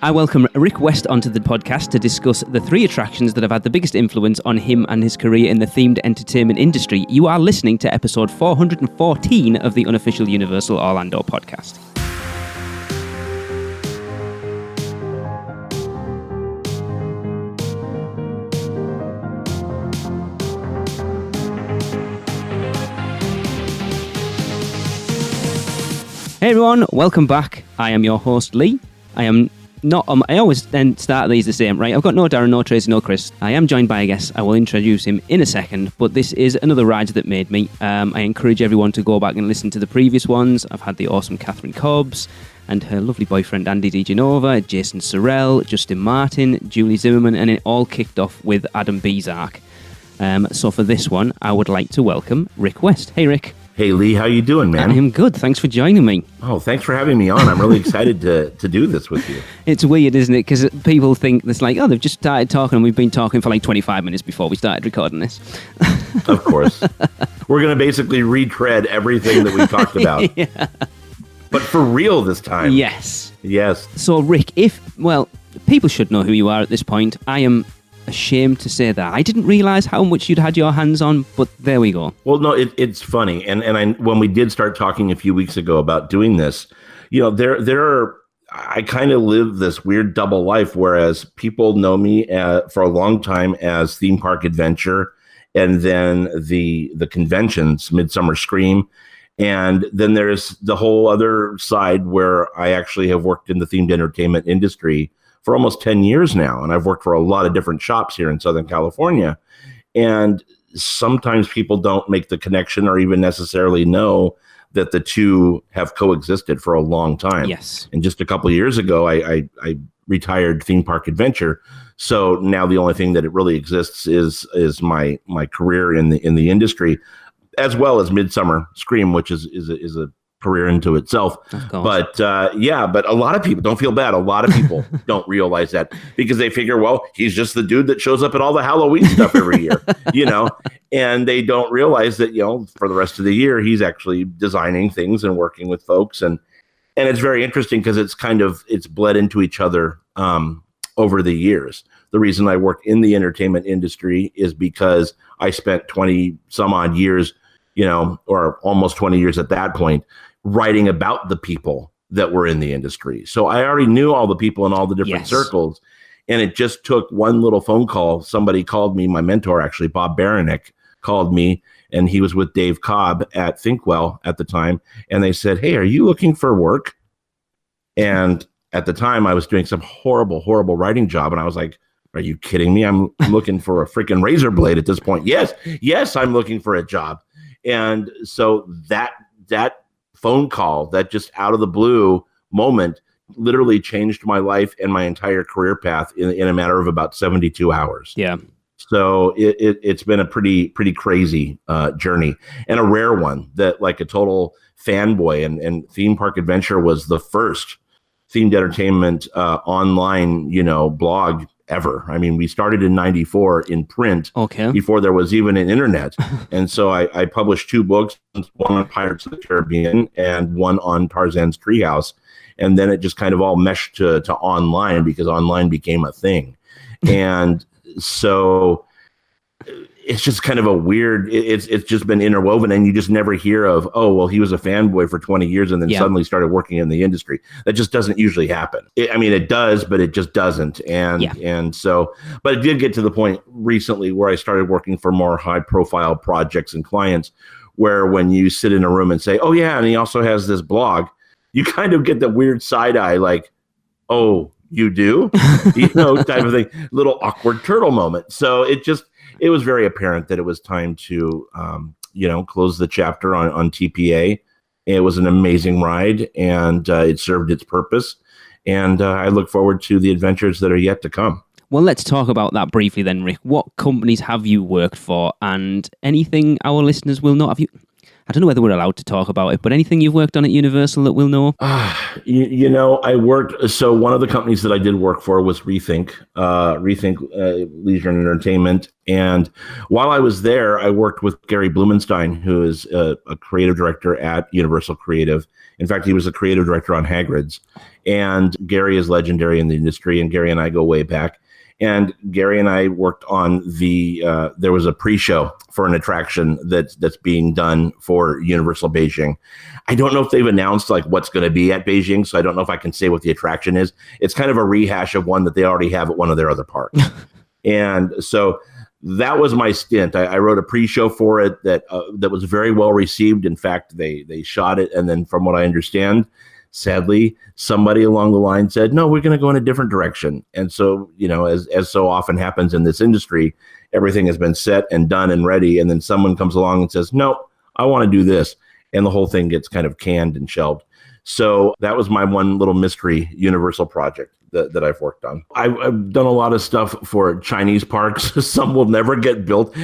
I welcome Rick West onto the podcast to discuss the three attractions that have had the biggest influence on him and his career in the themed entertainment industry. You are listening to episode 414 of the unofficial Universal Orlando podcast. Hey everyone, welcome back. I am your host, Lee. I always then start these the same, right? I've got no Darren, no Tracy, no Chris. I am joined by a guest. I will introduce him in a second, but this is another ride that made me. I encourage everyone to go back and listen to the previous ones. I've had the awesome Catherine Cobbs and her lovely boyfriend Andy DiGenova, Jason Sorrell, Justin Martin, Julie Zimmerman, and it all kicked off with Adam Bezark. So for this one, I would like to welcome Rick West. Hey, Rick. Hey, Lee, how you doing, man? I'm good. Thanks for joining me. Oh, thanks for having me on. I'm really excited to do this with you. It's weird, isn't it? Because people think it's like, oh, they've just started talking and we've been talking for like 25 minutes before we started recording this. Of course. We're going to basically retread everything that we talked about. Yeah. But for real this time. Yes. Yes. So, Rick, people should know who you are at this point. I am ashamed to say that. I didn't realize how much you'd had your hands on, but there we go. Well, no, it's funny. And when we did start talking a few weeks ago about doing this, you know, I kind of live this weird double life, whereas people know me for a long time as Theme Park Adventure, and then the conventions, Midsummer Scream. And then there's the whole other side where I actually have worked in the themed entertainment industry for almost 10 years now. And I've worked for a lot of different shops here in Southern California. And sometimes people don't make the connection or even necessarily know that the two have coexisted for a long time. Yes. And just a couple of years ago, I retired Theme Park Adventure. So now the only thing that it really exists is my career in the industry, as well as Midsummer Scream, which is a career into itself. But but a lot of people, don't feel bad, a lot of people don't realize that, because they figure, well, he's just the dude that shows up at all the Halloween stuff every year, you know, and they don't realize that, you know, for the rest of the year, he's actually designing things and working with folks. And it's very interesting because it's bled into each other over the years. The reason I work in the entertainment industry is because I spent 20 some odd years, you know, or almost 20 years at that point, writing about the people that were in the industry. So I already knew all the people in all the different circles. And it just took one little phone call. Somebody called me, my mentor, actually, Bob Baranek, called me, and he was with Dave Cobb at Thinkwell at the time. And they said, hey, are you looking for work? And at the time I was doing some horrible, horrible writing job. And I was like, are you kidding me? I'm looking for a freaking razor blade at this point. Yes, I'm looking for a job. And so that phone call, that just out of the blue moment, literally changed my life and my entire career path in a matter of about 72 hours. Yeah. So it's been a pretty crazy journey, and a rare one, that like a total fanboy. And Theme Park Adventure was the first themed entertainment online, you know, blog ever. I mean, we started in 94 in print, before there was even an internet. And so I published 2 books, one on Pirates of the Caribbean and one on Tarzan's Treehouse. And then it just kind of all meshed to online, because online became a thing. And so it's just kind of a weird, it's just been interwoven, and you just never hear of, oh, well, he was a fanboy for 20 years and then suddenly started working in the industry. That just doesn't usually happen. It does, but it just doesn't. And so, but it did get to the point recently where I started working for more high profile projects and clients, where when you sit in a room and say, oh yeah, and he also has this blog, you kind of get the weird side eye, like, oh, you do? You know, type of thing, little awkward turtle moment. So it was very apparent that it was time to, close the chapter on TPA. It was an amazing ride, and it served its purpose. And I look forward to the adventures that are yet to come. Well, let's talk about that briefly then, Rick. What companies have you worked for, and anything our listeners will not have you? I don't know whether we're allowed to talk about it, but anything you've worked on at Universal that we'll know? I worked, so one of the companies that I did work for was Rethink Leisure and Entertainment. And while I was there, I worked with Gary Blumenstein, who is a creative director at Universal Creative. In fact, he was a creative director on Hagrid's. And Gary is legendary in the industry, and Gary and I go way back. And Gary and I worked on there was a pre-show for an attraction that's being done for Universal Beijing. I don't know if they've announced like what's going to be at Beijing, so I don't know if I can say what the attraction is. It's kind of a rehash of one that they already have at one of their other parks. And so that was my stint. I wrote a pre-show for it that was very well received. In fact, they shot it, and then from what I understand, sadly, somebody along the line said, no, we're going to go in a different direction. And so, as so often happens in this industry, everything has been set and done and ready. And then someone comes along and says, no, I want to do this. And the whole thing gets kind of canned and shelved. So that was my one little mystery Universal project that I've worked on. I've done a lot of stuff for Chinese parks. Some will never get built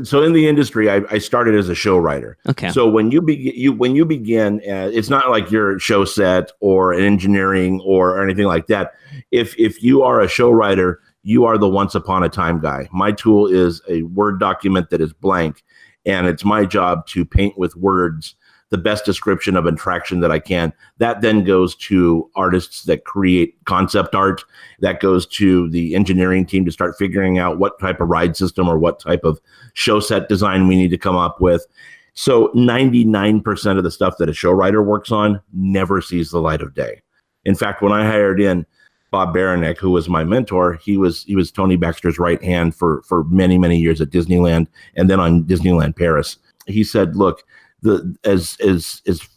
so in the industry, I started as a show writer. Okay. So when you begin, it's not like you're show set or an engineering or anything like that. If you are a show writer, you are the once upon a time guy. My tool is a Word document that is blank, and it's my job to paint with words the best description of an attraction that I can. That then goes to artists that create concept art. That goes to the engineering team to start figuring out what type of ride system or what type of show set design we need to come up with. So 99% of the stuff that a show writer works on never sees the light of day. In fact, when I hired in Bob Baranek, who was my mentor, he was Tony Baxter's right hand for many, many years at Disneyland and then on Disneyland Paris. He said, look, as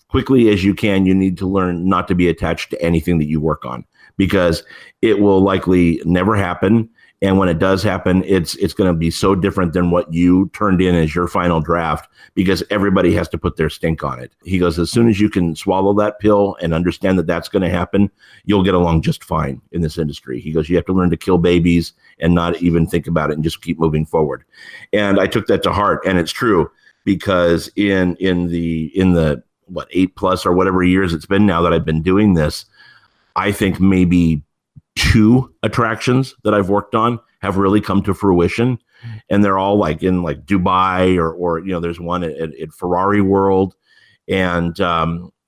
quickly as you can, you need to learn not to be attached to anything that you work on, because it will likely never happen. And when it does happen, it's going to be so different than what you turned in as your final draft, because everybody has to put their stink on it. He goes, as soon as you can swallow that pill and understand that that's going to happen, you'll get along just fine in this industry. He goes, you have to learn to kill babies and not even think about it and just keep moving forward. And I took that to heart, and it's true. Because in the 8+ or whatever years it's been now that I've been doing this, I think maybe 2 attractions that I've worked on have really come to fruition, and they're all like in like Dubai or there's one at Ferrari World, and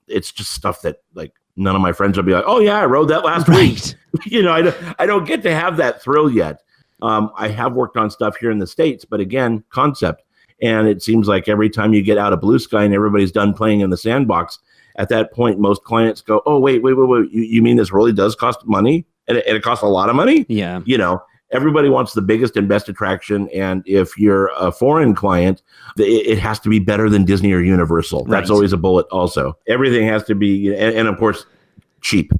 it's just stuff that like none of my friends will be like, oh yeah, I rode that last week. I don't get to have that thrill yet. I have worked on stuff here in the States, but again, concept. And it seems like every time you get out of Blue Sky and everybody's done playing in the sandbox, at that point, most clients go, oh, wait. You mean this really does cost money? And it costs a lot of money? Yeah. Everybody wants the biggest and best attraction. And if you're a foreign client, it has to be better than Disney or Universal. Right. That's always a bullet also. Everything has to be, and of course, cheap.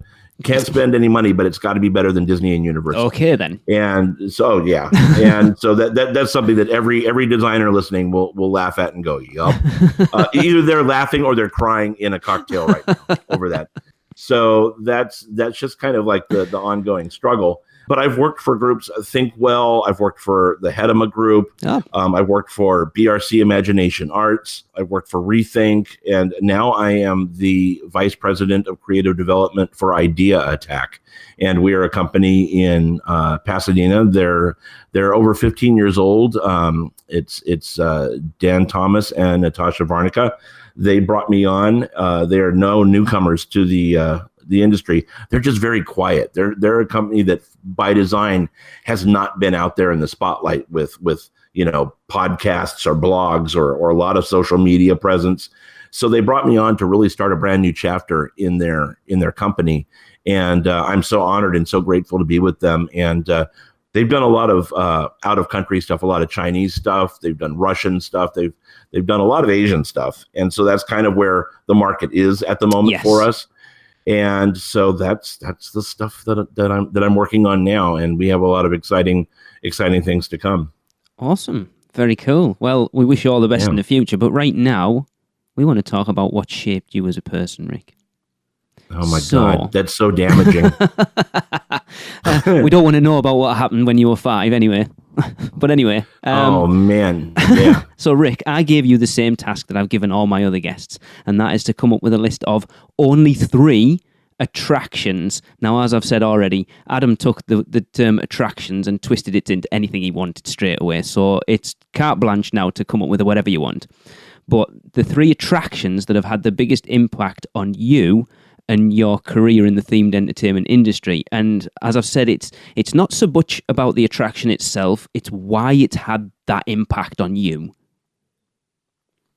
Can't spend any money, but it's got to be better than Disney and Universal. Okay, then. And so, yeah. And so that's something that every designer listening will laugh at and go, yup. Either they're laughing or they're crying in a cocktail right now over that. So that's just kind of like the ongoing struggle. But I've worked for groups, Think Well. I've worked for the Hedema Group. Oh. I've worked for BRC Imagination Arts. I've worked for Rethink. And now I am the Vice President of Creative Development for Idea Attack. And we are a company in Pasadena. They're over 15 years old. It's Dan Thomas and Natasha Varnica. They brought me on. They are no newcomers to the industry. They're just very quiet. They're a company that by design has not been out there in the spotlight with podcasts or blogs or a lot of social media presence. So they brought me on to really start a brand new chapter in their company. And I'm so honored and so grateful to be with them. And they've done a lot of out of country stuff, a lot of Chinese stuff. They've done Russian stuff. They've done a lot of Asian stuff. And so that's kind of where the market is at the moment for us. And so that's the stuff that I'm working on now, and we have a lot of exciting things to come. Awesome, very cool. Well, we wish you all the best in the future, but right now we want to talk about what shaped you as a person, Rick. Oh my God, that's so damaging. We don't want to know about what happened when you were 5, anyway. But anyway. Oh man, yeah. So Rick, I gave you the same task that I've given all my other guests, and that is to come up with a list of only 3 attractions. Now, as I've said already, Adam took the term attractions and twisted it into anything he wanted straight away. So it's carte blanche now to come up with whatever you want. But the 3 attractions that have had the biggest impact on you and your career in the themed entertainment industry. And as I've said, it's not so much about the attraction itself, it's why it's had that impact on you.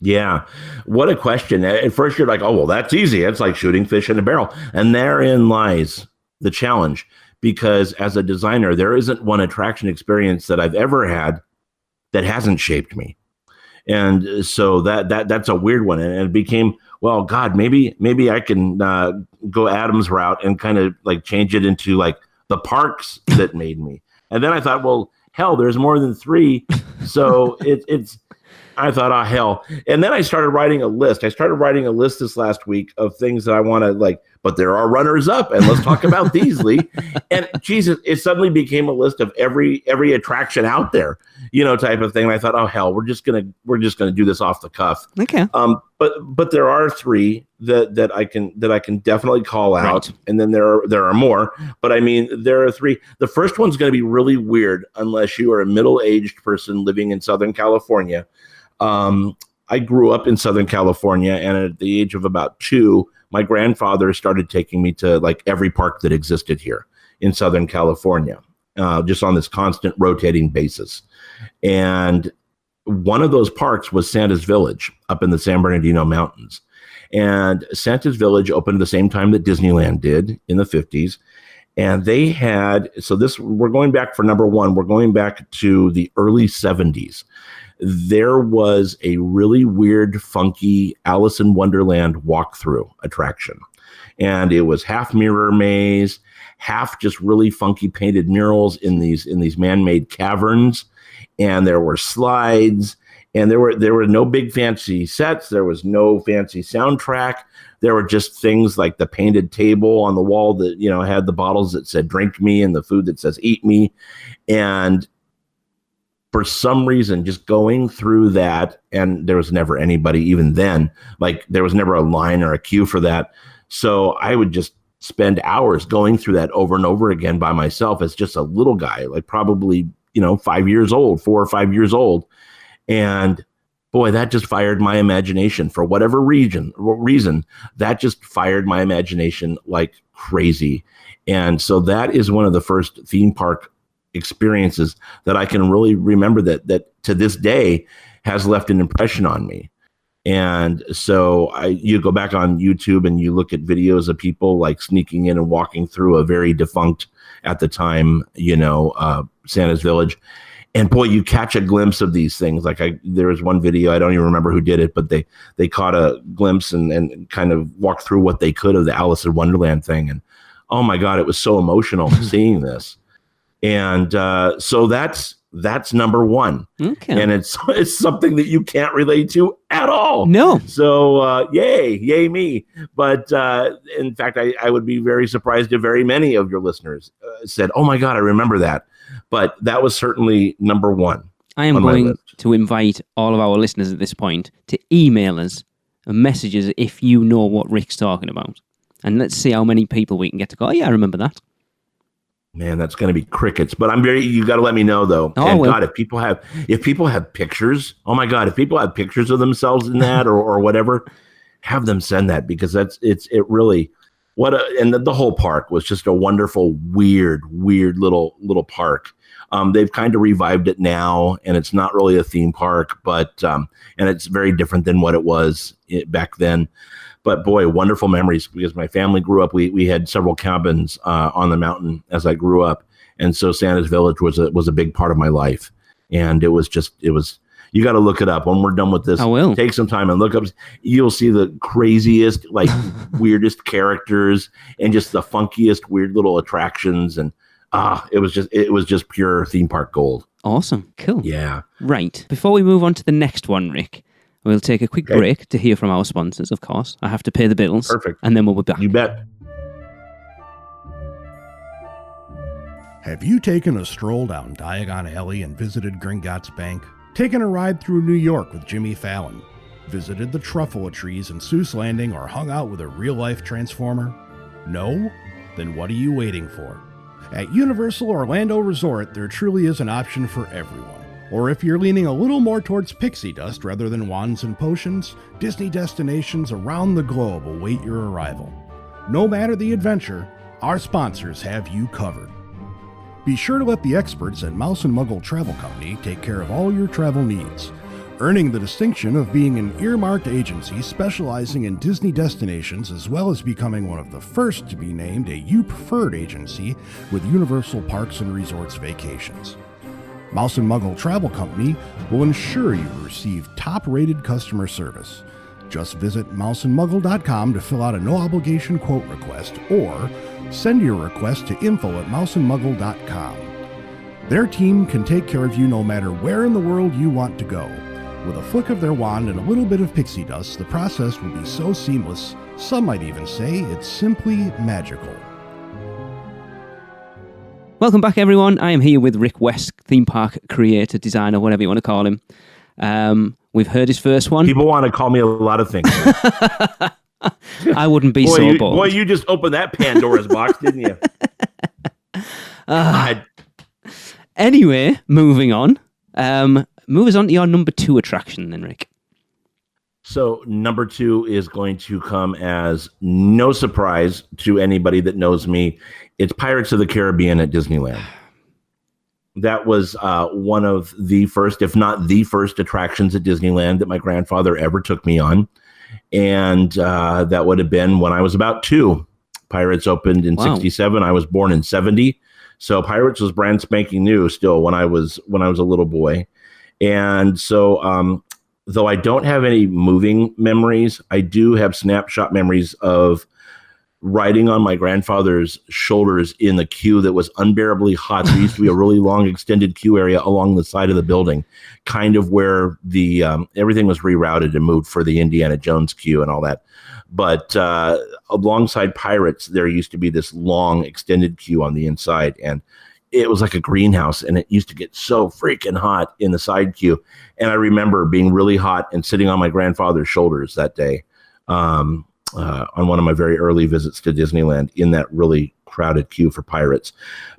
Yeah. What a question. At first you're like, oh, well, that's easy. It's like shooting fish in a barrel. And therein lies the challenge, because as a designer, there isn't one attraction experience that I've ever had that hasn't shaped me. And so that's a weird one. And it became, well, God, maybe I can go Adam's route and kind of like change it into like the parks that made me. And then I thought, well, hell, there's more than 3. So I thought, oh, hell. And then I started writing a list. I started writing a list this last week of things that I want to like, but there are runners up, and let's talk about these, Lee. And Jesus, it suddenly became a list of every attraction out there, type of thing. And I thought, oh, hell, we're just gonna do this off the cuff. Okay. But there are 3 that I can definitely call out, right. And then there are more. But I mean, there are 3. The first one's going to be really weird unless you are a middle-aged person living in Southern California. I grew up in Southern California, and at the age of about 2, my grandfather started taking me to like every park that existed here in Southern California, just on this constant rotating basis. And one of those parks was Santa's Village up in the San Bernardino Mountains. And Santa's Village opened at the same time that Disneyland did in the 50s. And they had, we're going back for number 1, we're going back to the early 70s. There was a really weird, funky Alice in Wonderland walkthrough attraction. And it was half mirror maze, half just really funky painted murals in these man-made caverns. And there were slides, and there were no big fancy sets. There was no fancy soundtrack. There were just things like the painted table on the wall that, had the bottles that said drink me and the food that says eat me. And for some reason, just going through that, and there was never anybody even then, like there was never a line or a queue for that. So I would just spend hours going through that over and over again by myself as just a little guy, like probably, 5 years old, 4 or 5 years old. And boy, that just fired my imagination for whatever reason, that just fired my imagination like crazy. And so that is one of the first theme park experiences that I can really remember that to this day has left an impression on me. And so you go back on YouTube and you look at videos of people like sneaking in and walking through a very defunct at the time, Santa's Village. And boy, you catch a glimpse of these things. Like there was one video, I don't even remember who did it, but they caught a glimpse and kind of walked through what they could of the Alice in Wonderland thing. And oh my God, it was so emotional seeing this. And so that's number 1. Okay. And it's something that you can't relate to at all. No. So yay me. But in fact, I would be very surprised if very many of your listeners said, oh my God, I remember that. But that was certainly number 1. I am going to invite all of our listeners at this point to email us messages if you know what Rick's talking about. And let's see how many people we can get to go, oh, yeah, I remember that. Man, that's going to be crickets. But you got to let me know though. Oh, and God, if people have pictures, oh my God, if people have pictures of themselves in that or whatever, have them send that, because it really, and the whole park was just a wonderful, weird little park. They've kind of revived it now, and it's not really a theme park, but, and it's very different than what it was back then. But boy, wonderful memories, because my family grew up. We had several cabins on the mountain as I grew up, and so Santa's Village was a big part of my life. And it was. You got to look it up when we're done with this. I will take some time and look up. You'll see the craziest, like weirdest characters, and just the funkiest, weird little attractions. And it was just pure theme park gold. Awesome, cool. Yeah. Right. Before we move on to the next one, Rick, we'll take a quick break to hear from our sponsors, of course. I have to pay the bills. Perfect. And then we'll be back. You bet. Have you taken a stroll down Diagon Alley and visited Gringotts Bank? Taken a ride through New York with Jimmy Fallon? Visited the Truffalo trees in Seuss Landing, or hung out with a real-life Transformer? No? Then what are you waiting for? At Universal Orlando Resort, there truly is an option for everyone. Or if you're leaning a little more towards pixie dust rather than wands and potions, Disney destinations around the globe await your arrival. No matter the adventure, our sponsors have you covered. Be sure to let the experts at Mouse Muggle Travel Company take care of all your travel needs, earning the distinction of being an earmarked agency specializing in Disney destinations, as well as becoming one of the first to be named a U Preferred agency with Universal Parks and Resorts Vacations. Mouse Muggle Travel Company will ensure you receive top-rated customer service. Just visit mouseandmuggle.com to fill out a no-obligation quote request or send your request to info@mouseandmuggle.com. Their team can take care of you no matter where in the world you want to go. With a flick of their wand and a little bit of pixie dust, the process will be so seamless, some might even say it's simply magical. Welcome back, everyone. I am here with Rick West, theme park creator, designer, whatever you want to call him. We've heard his first one. People want to call me a lot of things. I wouldn't be so bold. Boy, you just opened that Pandora's box, didn't you? Anyway, moving on. Move us on to your number 2 attraction then, Rick. So number 2 is going to come as no surprise to anybody that knows me. It's Pirates of the Caribbean at Disneyland. That was one of the first, if not the first, attractions at Disneyland that my grandfather ever took me on. And that would have been when I was about 2. Pirates opened in 67. I was born in 70. So Pirates was brand spanking new still when I was a little boy. And so though I don't have any moving memories, I do have snapshot memories of riding on my grandfather's shoulders in the queue that was unbearably hot. There used to be a really long extended queue area along the side of the building, kind of where the everything was rerouted and moved for the Indiana Jones queue and all that. But alongside Pirates, there used to be this long extended queue on the inside, and it was like a greenhouse, and it used to get so freaking hot in the side queue. And I remember being really hot and sitting on my grandfather's shoulders that day. On one of my very early visits to Disneyland in that really crowded queue for Pirates.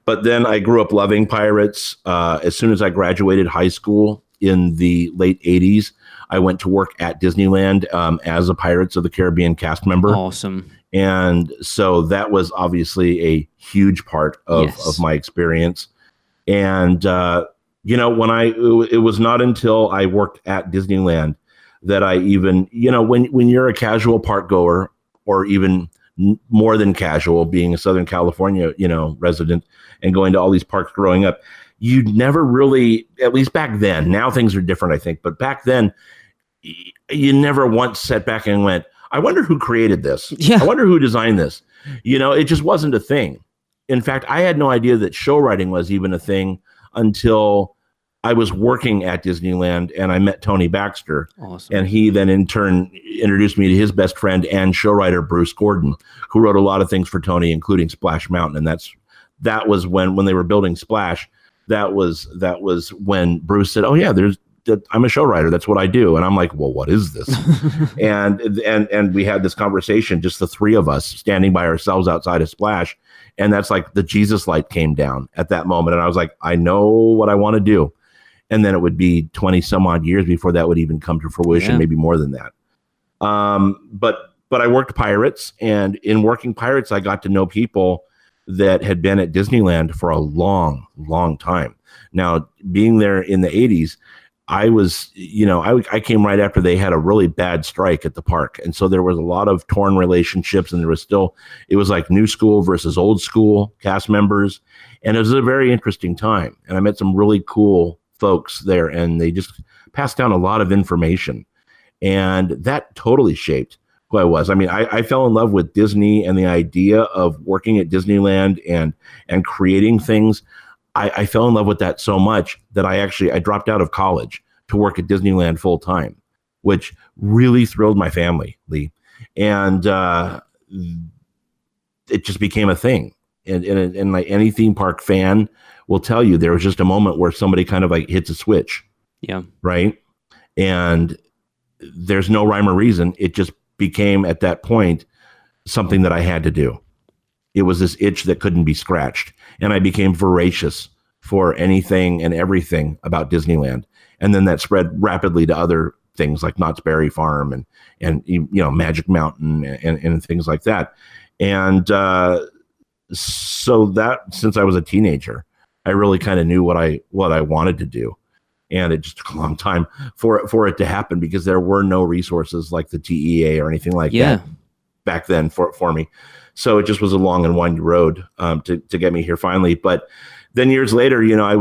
But then I grew up loving Pirates. As soon as I graduated high school in the late 80s, I went to work at Disneyland as a Pirates of the Caribbean cast member. Awesome. And so that was obviously a huge part of my experience. And, it was not until I worked at Disneyland that I even, when you're a casual park goer, or even more than casual, being a Southern California, resident and going to all these parks growing up, you never really, at least back then, now things are different, I think, but back then, you never once sat back and went, I wonder who created this. Yeah. I wonder who designed this. It just wasn't a thing. In fact, I had no idea that show writing was even a thing until I was working at Disneyland and I met Tony Baxter. Awesome. And he then in turn introduced me to his best friend and show writer, Bruce Gordon, who wrote a lot of things for Tony, including Splash Mountain. And that was when they were building Splash. That was when Bruce said, oh yeah, I'm a show writer. That's what I do. And I'm like, well, what is this? and we had this conversation, just the three of us standing by ourselves outside of Splash. And that's like the Jesus light came down at that moment. And I was like, I know what I want to do. And then it would be 20 some odd years before that would even come to fruition, maybe more than that. But I worked Pirates, and in working Pirates, I got to know people that had been at Disneyland for a long, long time. Now, being there in the 80s, I was, I came right after they had a really bad strike at the park. And so there was a lot of torn relationships, and it was like new school versus old school cast members. And it was a very interesting time. And I met some really cool folks there, and they just passed down a lot of information. And that totally shaped who I was. I mean, I fell in love with Disney and the idea of working at Disneyland and creating things. I fell in love with that so much that I dropped out of college to work at Disneyland full time, which really thrilled my family, Lee. And it just became a thing. And like any theme park fan will tell you, there was just a moment where somebody kind of like hits a switch. Yeah. Right. And there's no rhyme or reason. It just became at that point something that I had to do. It was this itch that couldn't be scratched. And I became voracious for anything and everything about Disneyland. And then that spread rapidly to other things like Knott's Berry Farm and Magic Mountain and things like that. And so that since I was a teenager, I really kind of knew what I wanted to do. And it just took a long time for it to happen because there were no resources like the TEA or anything like that back then for me. So it just was a long and windy road to get me here finally. But then years later, I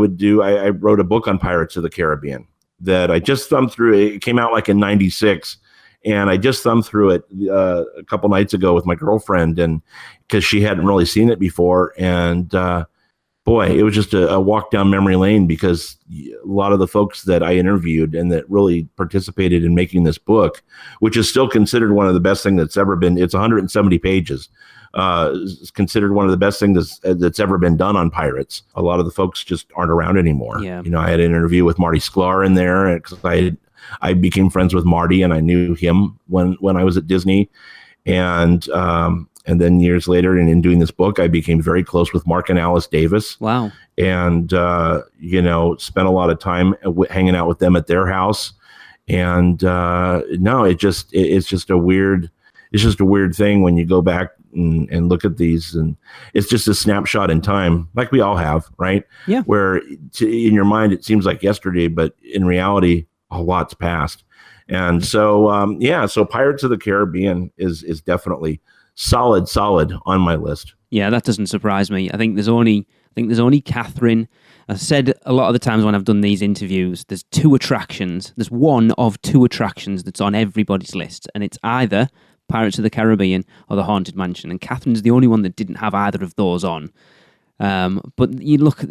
wrote a book on Pirates of the Caribbean that I just thumbed through. It came out like in '96. And I just thumbed through it a couple nights ago with my girlfriend, and because she hadn't really seen it before. And boy, it was just a walk down memory lane because a lot of the folks that I interviewed and that really participated in making this book, which is still considered one of the best things that's ever been. It's 170 pages. It's considered one of the best things that's ever been done on pirates. A lot of the folks just aren't around anymore. Yeah. I had an interview with Marty Sklar in there because I became friends with Marty, and I knew him when I was at Disney, and then years later, and in doing this book, I became very close with Mark and Alice Davis. Wow! And spent a lot of time hanging out with them at their house. And it's just a weird thing when you go back and look at these, and it's just a snapshot in time, like we all have, right? Yeah. Where in your mind it seems like yesterday, but in reality, a lot's passed. And so, so Pirates of the Caribbean is definitely solid on my list. Yeah, that doesn't surprise me. I think there's only Catherine. I said a lot of the times when I've done these interviews, there's two attractions. There's one of two attractions that's on everybody's list, and it's either Pirates of the Caribbean or the Haunted Mansion. And Catherine's the only one that didn't have either of those on. But you look,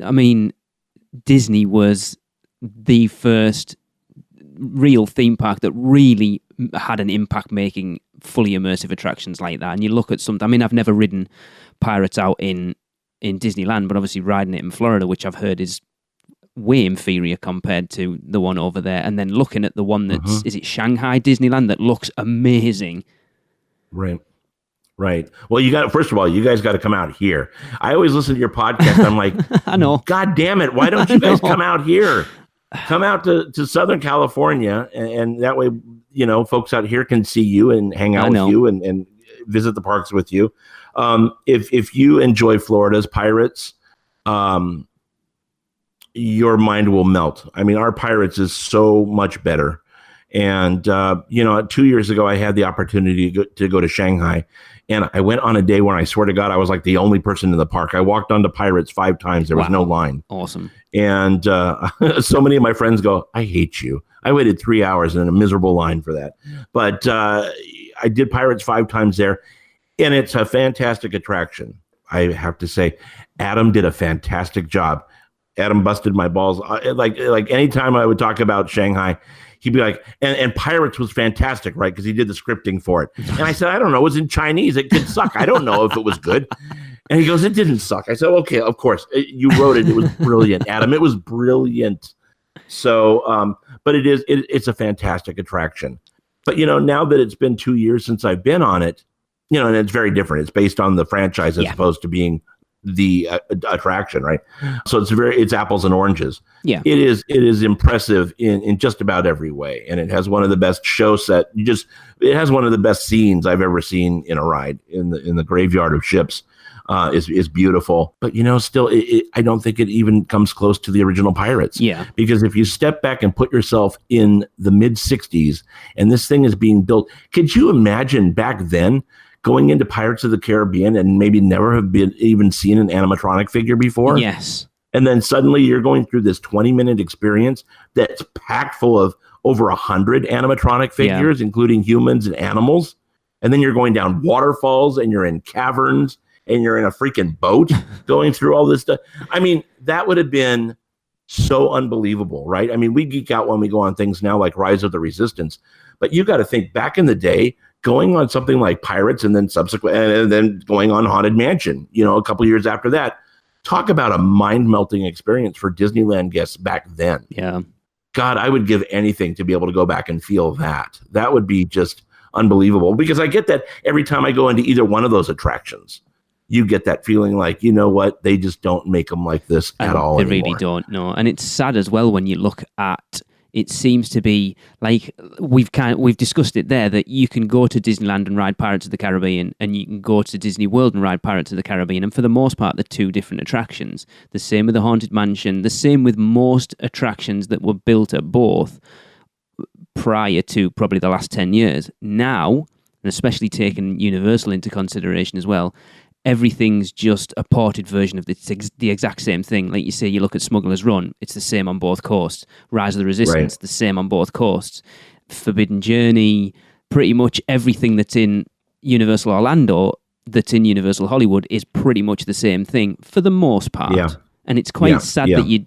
Disney was the first real theme park that really had an impact making fully immersive attractions like that. And you look at something, I've never ridden Pirates out in Disneyland, but obviously riding it in Florida, which I've heard is way inferior compared to the one over there. And then looking at the one that's, is it Shanghai Disneyland, that looks amazing. Right. Well, first of all, you guys got to come out here. I always listen to your podcast. I'm like, I know. God damn it. Why don't you guys come out here? Come out to Southern California, and that way, folks out here can see you and hang out with you and visit the parks with you. If you enjoy Florida's Pirates, your mind will melt. Our Pirates is so much better. And, 2 years ago, I had the opportunity to go to Shanghai, and I went on a day when I swear to God, I was like the only person in the park. I walked onto Pirates 5 times. There was no line. Awesome. And so many of my friends go, I hate you. I waited 3 hours in a miserable line for that. But I did Pirates 5 times there, and it's a fantastic attraction. I have to say, Adam did a fantastic job. Adam busted my balls. Like anytime I would talk about Shanghai, he'd be like, and Pirates was fantastic, right? Because he did the scripting for it. And I said, I don't know. It was in Chinese. It could suck. I don't know if it was good. And he goes, it didn't suck. I said, okay, of course. You wrote it. It was brilliant, Adam. It was brilliant. So, but it's a fantastic attraction. But, now that it's been 2 years since I've been on it, and it's very different. It's based on the franchise as opposed to being the attraction, right? So it's apples and oranges. Yeah, it is impressive in just about every way, and it has one of the best show set. It has one of the best scenes I've ever seen in a ride in the graveyard of ships. Is beautiful, but still, I don't think it even comes close to the original Pirates. Yeah, because if you step back and put yourself in the mid '60s, and this thing is being built, could you imagine back then going into Pirates of the Caribbean and maybe never have even seen an animatronic figure before? Yes. And then suddenly you're going through this 20-minute experience that's packed full of over 100 animatronic figures, including humans and animals. And then you're going down waterfalls, and you're in caverns, and you're in a freaking boat going through all this stuff. That would have been so unbelievable, right? We geek out when we go on things now like Rise of the Resistance. But you got to think, back in the day, going on something like Pirates and then and then going on Haunted Mansion, a couple years after that, talk about a mind-melting experience for Disneyland guests back then. Yeah. God, I would give anything to be able to go back and feel that. That would be just unbelievable, because I get that every time I go into either one of those attractions. You get that feeling like, you know what, they just don't make them like this at all They anymore. really don't, no. And it's sad as well when you look at it seems to be like we've discussed it there, that you can go to Disneyland and ride Pirates of the Caribbean, and you can go to Disney World and ride Pirates of the Caribbean, and for the most part, they're two different attractions. The same with the Haunted Mansion, the same with most attractions that were built at both prior to probably the last 10 years. Now, and especially taking Universal into consideration as well, everything's just a ported version of the exact same thing. Like you say, you look at Smuggler's Run, it's the same on both coasts. Rise of the Resistance, Right. the same on both coasts. Forbidden Journey, pretty much everything that's in Universal Orlando, that's in Universal Hollywood, is pretty much the same thing for the most part. Yeah. And it's quite sad that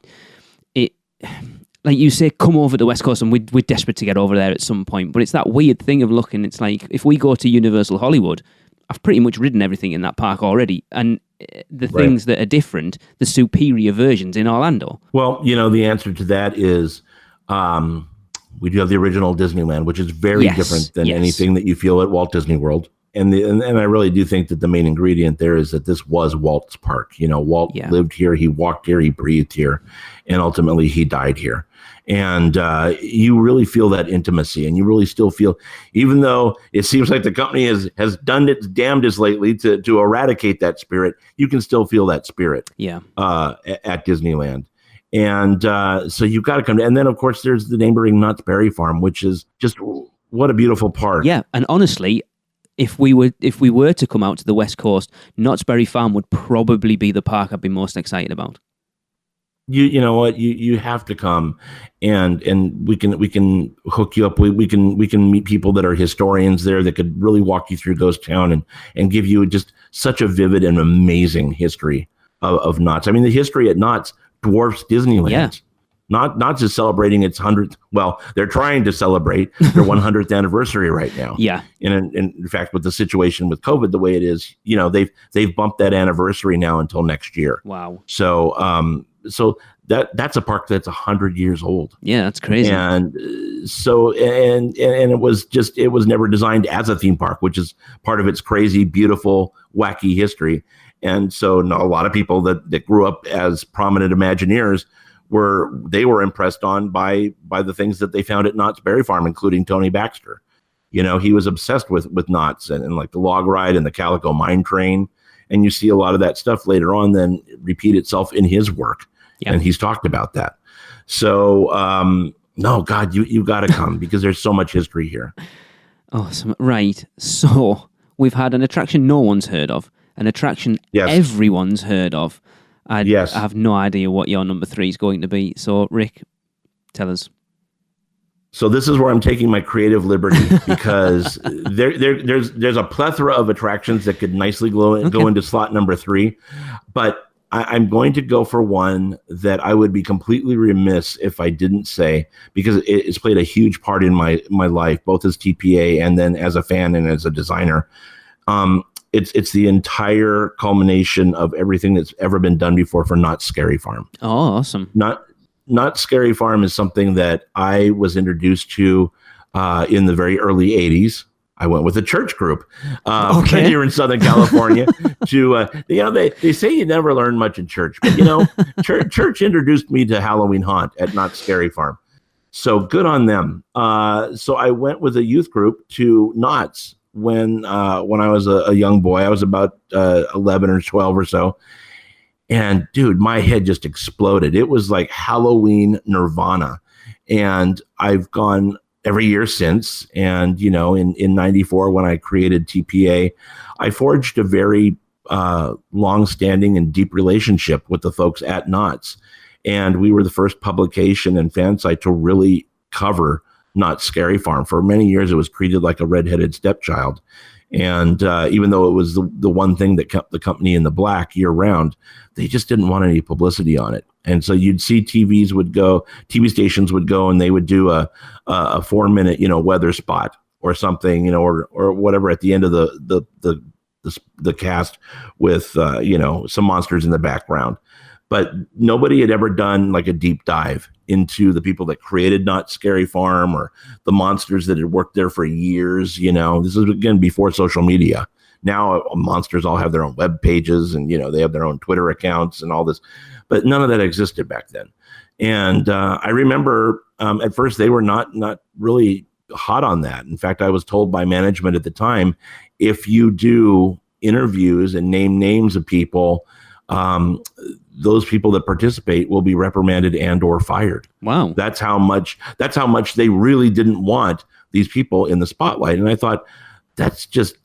like you say, come over to the West Coast, and we're desperate to get over there at some point. But it's that weird thing of looking, it's like, if we go to Universal Hollywood, I've pretty much ridden everything in that park already. And the things that are different, the superior versions in Orlando. Well, the answer to that is we do have the original Disneyland, which is very different than anything that you feel at Walt Disney World. And I really do think that the main ingredient there is that this was Walt's park. Walt lived here, he walked here, he breathed here, and ultimately he died here. And you really feel that intimacy, and you really still feel, even though it seems like the company has done its damnedest lately to eradicate that spirit, you can still feel that spirit at Disneyland. And so you've got to come to, and then of course there's the neighboring Knott's Berry Farm, which is just, what a beautiful park. Yeah, and honestly, if we were to come out to the West Coast, Knott's Berry Farm would probably be the park I'd be most excited about. You know what, you have to come, and we can hook you up. We can meet people that are historians there that could really walk you through Ghost Town and give you just such a vivid and amazing history of Knott's. I mean, the history at Knott's dwarfs Disneyland. Yeah. Knott's is celebrating its 100th. Well, they're trying to celebrate their 100th anniversary right now. Yeah. And in fact, with the situation with COVID the way it is, they've bumped that anniversary now until next year. Wow. So that's a park that's 100 years old. Yeah, that's crazy. And so and it was never designed as a theme park, which is part of its crazy, beautiful, wacky history. And so a lot of people that grew up as prominent Imagineers were impressed on by the things that they found at Knott's Berry Farm, including Tony Baxter. He was obsessed with Knott's and like the log ride and the Calico Mine Train. And you see a lot of that stuff later on then repeat itself in his work. Yeah. And he's talked about that. So, no, God, you got to come because there's so much history here. Awesome. Right. So we've had an attraction no one's heard of, an attraction everyone's heard of. I have no idea what your number 3 is going to be. So, Rick, tell us. So this is where I'm taking my creative liberty because there's a plethora of attractions that could nicely go into slot number 3, but I'm going to go for one that I would be completely remiss if I didn't say, because it's played a huge part in my life, both as TPA and then as a fan and as a designer. It's the entire culmination of everything that's ever been done before for Knott's Scary Farm. Oh, awesome. Knott's Scary Farm is something that I was introduced to in the very early 80s. I went with a church group here in Southern California to, they say you never learn much in church, but church introduced me to Halloween Haunt at Knott's Scary Farm. So good on them. So I went with a youth group to Knott's when I was a young boy. I was about 11 or 12 or so. And dude, my head just exploded. It was like Halloween nirvana. And I've gone every year since. And, in 94, when I created TPA, I forged a very long-standing and deep relationship with the folks at Knott's. And we were the first publication and fan site to really cover Knott's Scary Farm. For many years, it was treated like a redheaded stepchild. And even though it was the one thing that kept the company in the black year round, they just didn't want any publicity on it. And so you'd see TV stations would go and they would do a 4-minute, weather spot or something, or whatever at the end of the cast with, some monsters in the background. But nobody had ever done like a deep dive into the people that created Knott's Scary Farm or the monsters that had worked there for years. This is, again, before social media. Now monsters all have their own web pages, and they have their own Twitter accounts and all this, but none of that existed back then. And I remember at first they were not really hot on that. In fact, I was told by management at the time, if you do interviews and name names of people, those people that participate will be reprimanded and or fired. Wow. That's how much they really didn't want these people in the spotlight. And I thought, that's just,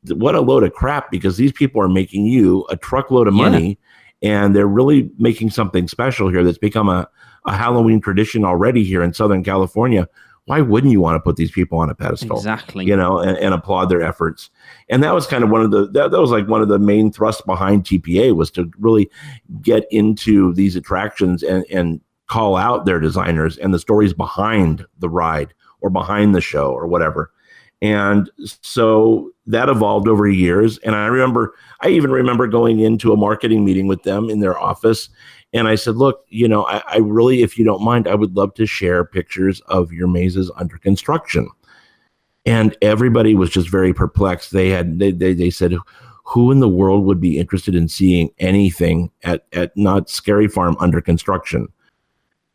what a load of crap, because these people are making you a truckload of money, and they're really making something special here that's become a Halloween tradition already here in Southern California. Why wouldn't you want to put these people on a pedestal? Exactly. And applaud their efforts. And that was kind of that was like one of the main thrusts behind TPA, was to really get into these attractions and call out their designers and the stories behind the ride or behind the show or whatever. And so that evolved over years. And I even remember going into a marketing meeting with them in their office. And I said, look, I really, if you don't mind, I would love to share pictures of your mazes under construction. And everybody was just very perplexed. They said, who in the world would be interested in seeing anything at Knott's Scary Farm under construction?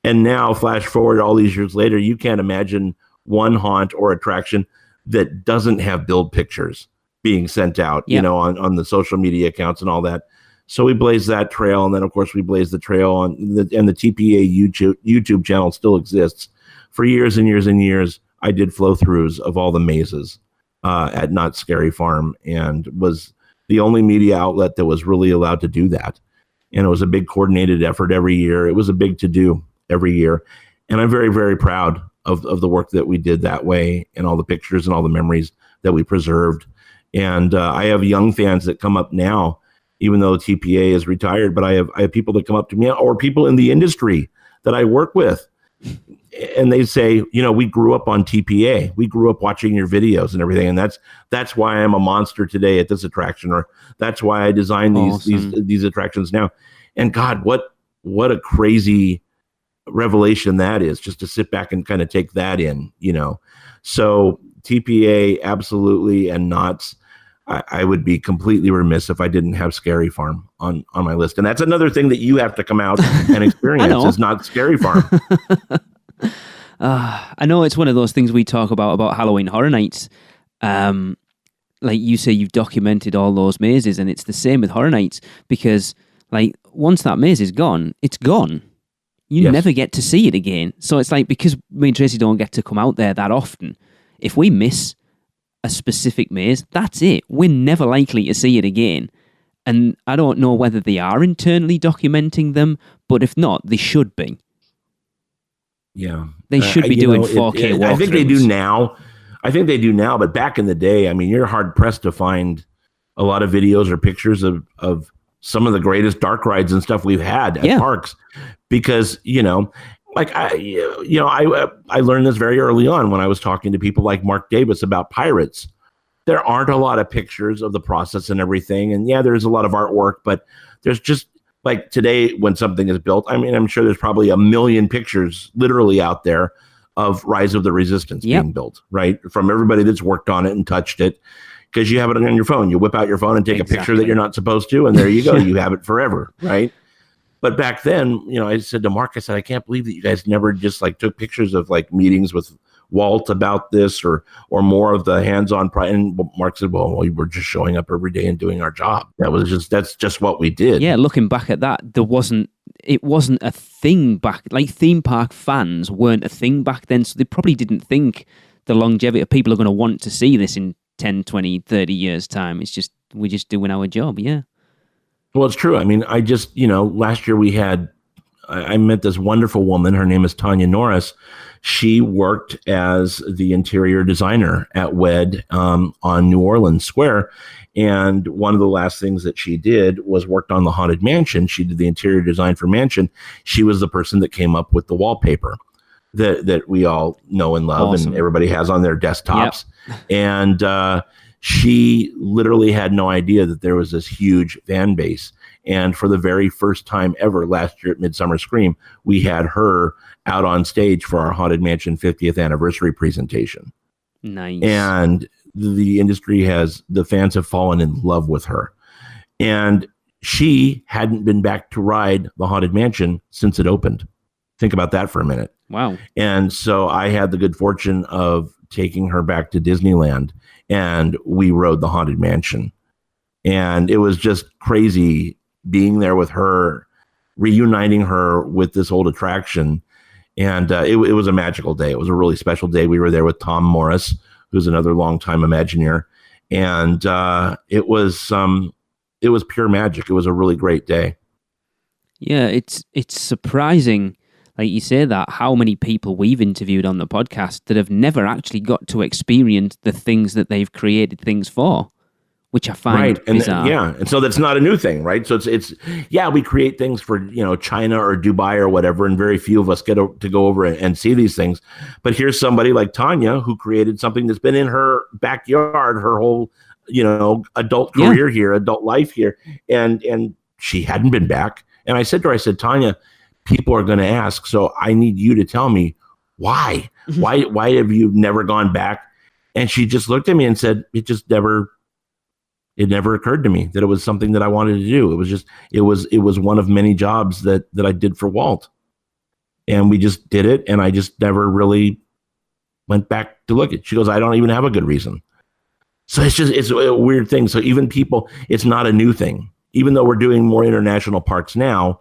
And now, flash forward all these years later, you can't imagine one haunt or attraction that doesn't have build pictures being sent out, on the social media accounts and all that. So we blazed that trail, and then of course we blazed the trail and the TPA YouTube channel still exists. For years and years and years, I did flow-throughs of all the mazes at Knott's Scary Farm, and was the only media outlet that was really allowed to do that. And it was a big coordinated effort every year. It was a big to-do every year. And I'm very, very proud of the work that we did that way, and all the pictures and all the memories that we preserved. And I have young fans that come up now, even though TPA is retired, but I have people that come up to me, or people in the industry that I work with, and they say, we grew up on TPA. We grew up watching your videos and everything. And that's why I'm a monster today at this attraction, or that's why I design these attractions now. And God, what a crazy revelation that is, just to sit back and kind of take that in, So TPA, absolutely, and Knott's. I would be completely remiss if I didn't have Scary Farm on my list. And that's another thing that you have to come out and experience is Knott's Scary Farm. I know it's one of those things we talk about Halloween Horror Nights. Like you say, you've documented all those mazes, and it's the same with Horror Nights, because once that maze is gone, it's gone. You never get to see it again. So it's because me and Tracy don't get to come out there that often, if we miss a specific maze, that's it. We're never likely to see it again. And I don't know whether they are internally documenting them, but if not, they should be. Yeah. They should be doing 4K walkthroughs. I think they do now. But back in the day, you're hard pressed to find a lot of videos or pictures of some of the greatest dark rides and stuff we've had at parks, because, I learned this very early on when I was talking to people like Mark Davis about Pirates. There aren't a lot of pictures of the process and everything. And there's a lot of artwork, but there's just today when something is built, I'm sure there's probably 1 million pictures literally out there of Rise of the Resistance being built, right? From everybody that's worked on it and touched it, because you have it on your phone. You whip out your phone and take a picture that you're not supposed to, and there you go. You have it forever, right? But back then, I said to Mark, I can't believe that you guys never just took pictures of meetings with Walt about this or more of the hands-on. And Mark said, well, we were just showing up every day and doing our job. That's just what we did. Yeah, looking back at that, it wasn't a thing back, theme park fans weren't a thing back then. So they probably didn't think the longevity of people are going to want to see this in 10, 20, 30 years time. It's just, we're just doing our job. Yeah. Well, it's true. I just, last year I met this wonderful woman. Her name is Tanya Norris. She worked as the interior designer at WED on New Orleans Square. And one of the last things that she did was worked on the Haunted Mansion. She did the interior design for Mansion. She was the person that came up with the wallpaper that we all know and love, and everybody has on their desktops. Yep. And she literally had no idea that there was this huge fan base. And for the very first time ever last year at Midsummer Scream, we had her out on stage for our Haunted Mansion 50th anniversary presentation. Nice. And the industry the fans have fallen in love with her. And she hadn't been back to ride the Haunted Mansion since it opened. Think about that for a minute. Wow. And so I had the good fortune of taking her back to Disneyland, and we rode the Haunted Mansion. And it was just crazy being there with her, reuniting her with this old attraction. And it was a magical day. It was a really special day. We were there with Tom Morris, who's another longtime Imagineer. And it was pure magic. It was a really great day. Yeah, it's surprising, like you say that, how many people we've interviewed on the podcast that have never actually got to experience the things that they've created things for, which I find bizarre. And so that's not a new thing, right? So it's we create things for, China or Dubai or whatever, and very few of us get to go over and see these things. But here's somebody like Tanya who created something that's been in her backyard her whole, adult career here, adult life here, and she hadn't been back. And I said to her, Tanya, people are going to ask, so I need you to tell me why. Why have you never gone back? And she just looked at me and said, it never occurred to me that it was something that I wanted to do. It was one of many jobs that I did for Walt. And we just did it, and I just never really went back to look at it. She goes, I don't even have a good reason. So it's a weird thing. So even people, it's not a new thing. Even though we're doing more international parks now,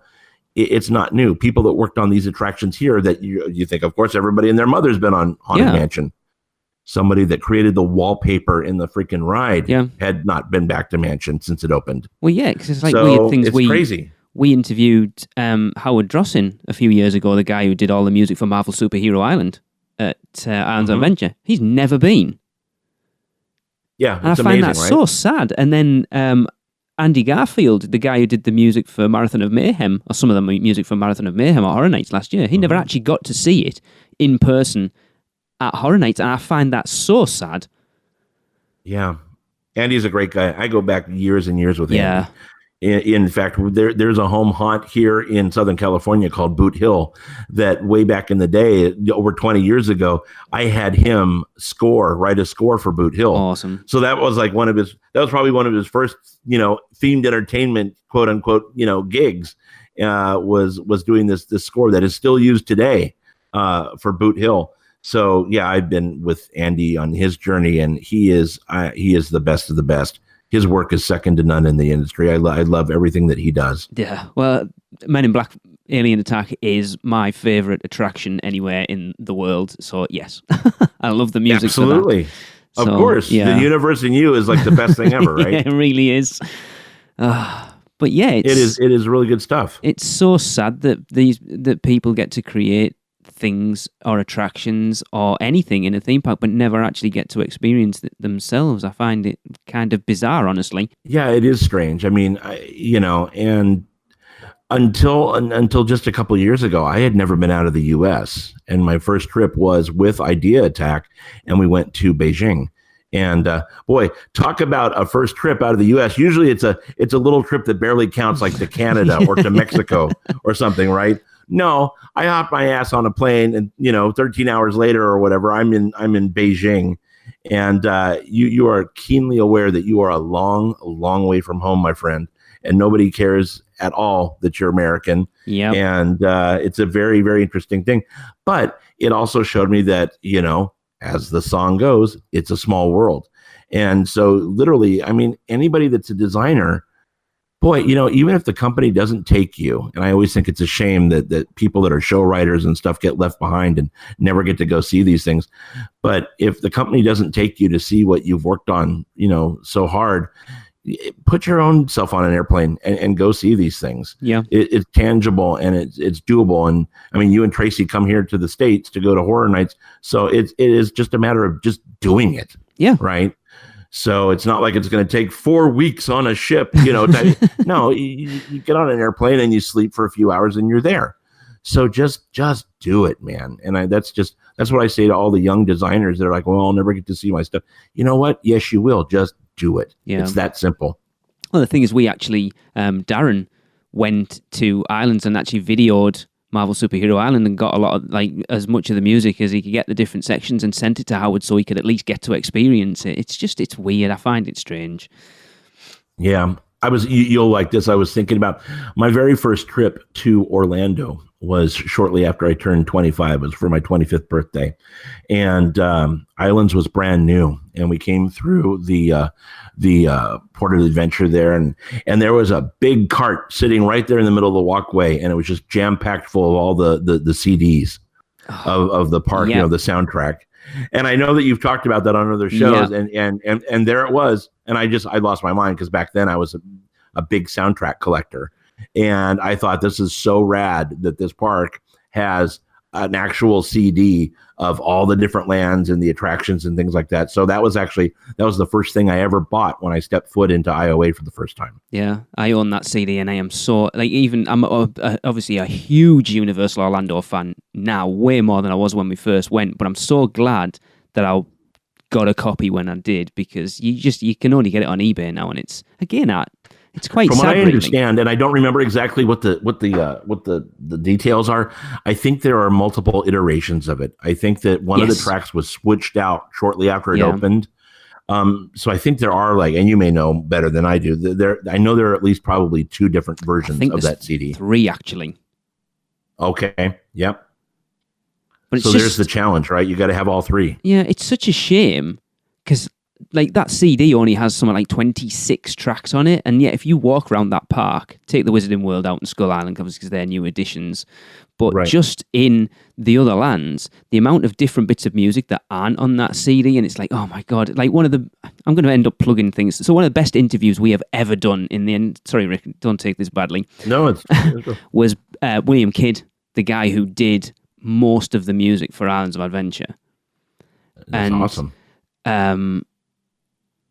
it's not new. People that worked on these attractions here that you think, of course, everybody and their mother's been on Haunted Mansion. Somebody that created the wallpaper in the freaking ride had not been back to Mansion since it opened. Well, yeah, because it's like weird things. It's crazy. We interviewed Howard Drossin a few years ago, the guy who did all the music for Marvel Superhero Island at Islands of Adventure. He's never been. Yeah, and I find that so sad. And then Andy Garfield, the guy who did the music for Marathon of Mayhem, or some of the music for Marathon of Mayhem or Horror Nights last year, he never actually got to see it in person at Horror Nights, and I find that so sad. Yeah. Andy's a great guy. I go back years and years with Andy. Yeah. In fact, there's a home haunt here in Southern California called Boot Hill that way back in the day, over 20 years ago, I had him write a score for Boot Hill. Awesome. So that was like that was probably one of his first, themed entertainment, quote unquote, gigs, was doing this score that is still used today for Boot Hill. So yeah, I've been with Andy on his journey, and he is the best of the best. His work is second to none in the industry. I love everything that he does. Yeah, well, Men in Black Alien Attack is my favorite attraction anywhere in the world. So yes, I love the music. Absolutely, for that. Of course. Yeah. The Universe in You is like the best thing ever, right? Yeah, it really is. But yeah, it is really good stuff. It's so sad that people get to create things or attractions or anything in a theme park but never actually get to experience it themselves. I find it kind of bizarre, honestly. Yeah, it is strange. I mean, and until just a couple of years ago, I had never been out of the U.S. and my first trip was with Idea Attack, and we went to Beijing. And boy, talk about a first trip out of the U.S. Usually it's a little trip that barely counts, like to Canada or to Mexico or something, right? No, I hopped my ass on a plane, and 13 hours later or whatever, I'm in Beijing, and you are keenly aware that you are a long way from home, my friend, and nobody cares at all that you're American. Yeah, and it's a very, very interesting thing. But it also showed me that as the song goes, it's a small world, and so literally, I mean, anybody that's a designer. Boy, even if the company doesn't take you, and I always think it's a shame that people that are show writers and stuff get left behind and never get to go see these things. But if the company doesn't take you to see what you've worked on, so hard, put your own self on an airplane and go see these things. Yeah, it's tangible and it's doable. And I mean, you and Tracy come here to the States to go to Horror Nights, so it is just a matter of just doing it. Yeah, right. So it's not like it's going to take 4 weeks on a ship, No, you get on an airplane and you sleep for a few hours and you're there. So just do it, man. And that's what I say to all the young designers that are like, well, I'll never get to see my stuff. You know what? Yes, you will. Just do it. Yeah. It's that simple. Well, the thing is, we actually, Darren went to Islands and actually videoed Marvel Superhero Island and got a lot of, like, as much of the music as he could get the different sections and sent it to Howard so he could at least get to experience it. It's weird. I find it strange. Yeah. You'll like this. I was thinking about my very first trip to Orlando was shortly after I turned 25. It was for my 25th birthday. And Islands was brand new. And we came through the Port of Adventure there. And there was a big cart sitting right there in the middle of the walkway. And it was just jam-packed full of all the CDs of the park, yeah. The soundtrack. And I know that you've talked about that on other shows, yeah. and there it was. And I lost my mind because back then I was a big soundtrack collector. And I thought, this is so rad that this park has an actual CD of all the different lands and the attractions and things like that. So that was the first thing I ever bought when I stepped foot into IOA for the first time. Yeah, I own that CD, and I am so, like, I'm obviously a huge Universal Orlando fan now, way more than I was when we first went, but I'm so glad that I got a copy when I did, because you can only get it on eBay now, and it's quite From sad, what I really. understand, and I don't remember exactly what the details are. I think there are multiple iterations of it. I think that one of the tracks was switched out shortly after it opened. So I think there are, and you may know better than I do. I know there are at least probably 2 different versions of that CD. 3 actually. Okay. Yep. But so there's the challenge, right? You got to have all 3. Yeah, it's such a shame because, like, that CD only has something like 26 tracks on it, and yet if you walk around that park, take the Wizarding World out in Skull Island, obviously because they're new additions, but just in the other lands, the amount of different bits of music that aren't on that CD, and it's like, oh my God, like I'm going to end up plugging things. So one of the best interviews we have ever done in the end, sorry Rick, don't take this badly. No, it's was William Kidd, the guy who did most of the music for Islands of Adventure. That's awesome.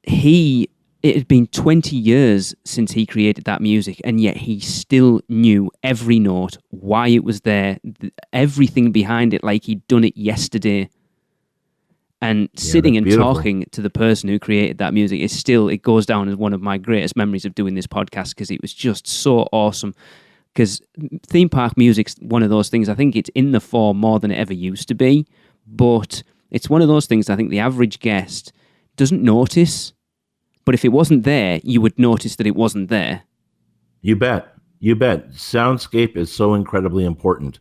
It had been 20 years since he created that music, and yet he still knew every note, why it was there, everything behind it, like he'd done it yesterday. And sitting and talking to the person who created that music it goes down as one of my greatest memories of doing this podcast, because it was just so awesome. Because theme park music's one of those things, I think it's in the form more than it ever used to be, but it's one of those things I think the average guest doesn't notice. But if it wasn't there, you would notice that it wasn't there. You bet. Soundscape is so incredibly important.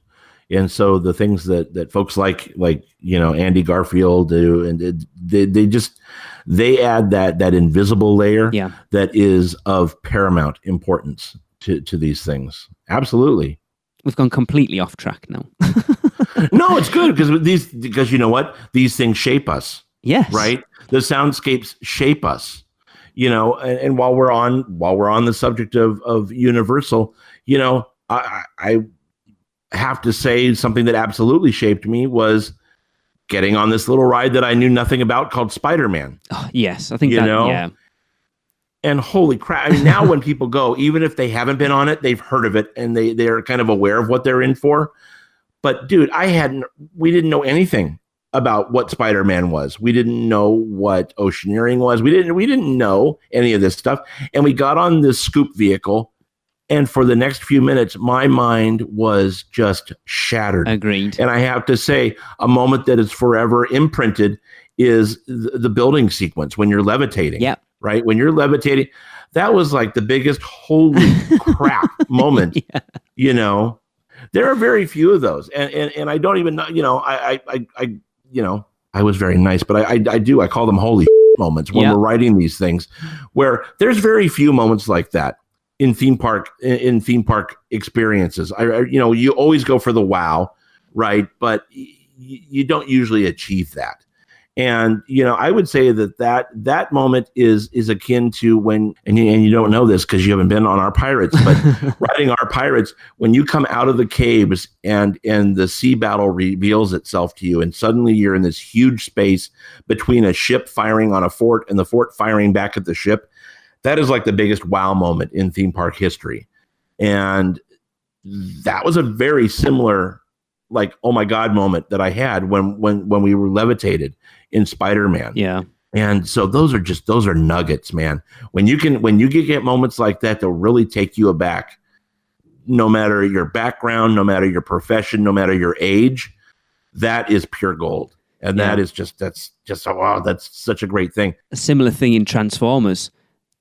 And so the things that folks like Andy Garfield do, and they add that invisible layer that is of paramount importance to these things. Absolutely. We've gone completely off track now. No, it's good because you know what? These things shape us. Yes. Right? The soundscapes shape us. And while we're on the subject of Universal, I have to say something that absolutely shaped me was getting on this little ride that I knew nothing about called Spider-Man. Oh, yes, I think yeah. And holy crap! I mean, now when people go, even if they haven't been on it, they've heard of it and they're kind of aware of what they're in for. But dude, we didn't know anything about what Spider-Man was. We didn't know what oceaneering was. We didn't know any of this stuff. And we got on this scoop vehicle, and for the next few minutes, my mind was just shattered. Agreed. And I have to say, a moment that is forever imprinted is the building sequence when you're levitating. Yep. Right? When you're levitating, that was like the biggest holy crap moment. Yeah. There are very few of those. And I don't even know, I was very nice, but I call them holy moments when we're writing these things, where there's very few moments like that in theme park experiences. You always go for the wow, right? But you don't usually achieve that. And, I would say that moment is akin to when, and you don't know this because you haven't been on our Pirates, but riding our Pirates, when you come out of the caves and the sea battle reveals itself to you, and suddenly you're in this huge space between a ship firing on a fort and the fort firing back at the ship. That is like the biggest wow moment in theme park history. And that was a very similar, like, oh my God moment that I had when we were levitated in Spider-Man. Yeah. And so those are nuggets, man. When you get moments like that, they'll really take you aback. no matter your background, no matter your profession, no matter your age, that is pure gold. And that's wow, that's such a great thing. A similar thing in Transformers,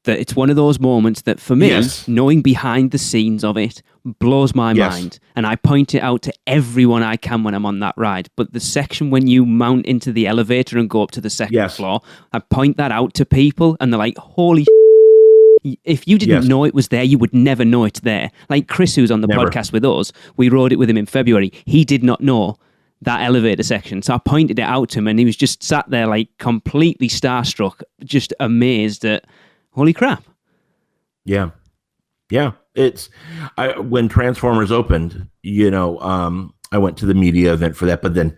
that it's one of those moments that for me, knowing behind the scenes of it blows my mind. And I point it out to everyone I can when I'm on that ride. But the section when you mount into the elevator and go up to the second floor, I point that out to people and they're like, holy if you didn't know it was there, you would never know it's there. Like Chris, who's on the podcast with us, we rode it with him in February. He did not know that elevator section. So I pointed it out to him and he was just sat there like completely starstruck, just amazed at, holy crap. Yeah. Yeah. When Transformers opened, I went to the media event for that, but then,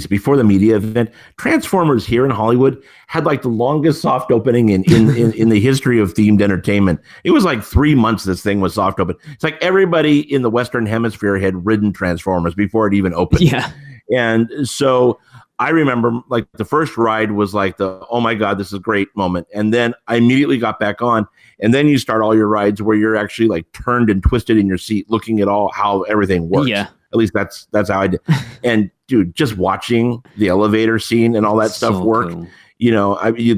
before the media event, Transformers here in Hollywood had like the longest soft opening in the history of themed entertainment. It was like 3 months this thing was soft open. It's like everybody in the Western Hemisphere had ridden Transformers before it even opened. Yeah. And so I remember like the first ride was like oh my God, this is a great moment. And then I immediately got back on. And then you start all your rides where you're actually like turned and twisted in your seat, looking at how everything works. Yeah. At least that's how I did. And dude, just watching the elevator scene and all that stuff work, cool.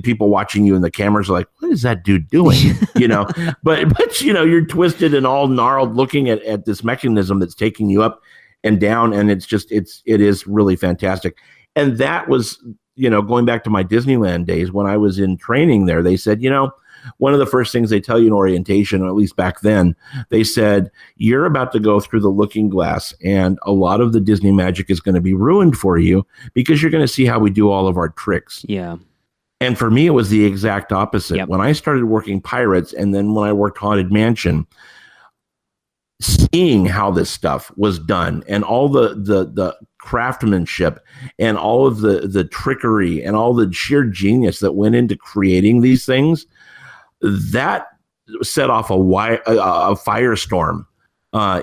People watching you and the cameras are like, what is that dude doing? But you're twisted and all gnarled looking at this mechanism that's taking you up and down. And it is really fantastic. And that was, going back to my Disneyland days when I was in training there, they said, one of the first things they tell you in orientation, or at least back then, they said, you're about to go through the looking glass and a lot of the Disney magic is going to be ruined for you because you're going to see how we do all of our tricks. Yeah. And for me, it was the exact opposite. Yep. When I started working Pirates and then when I worked Haunted Mansion, seeing how this stuff was done and all the craftsmanship and all of the trickery and all the sheer genius that went into creating these things, that set off a firestorm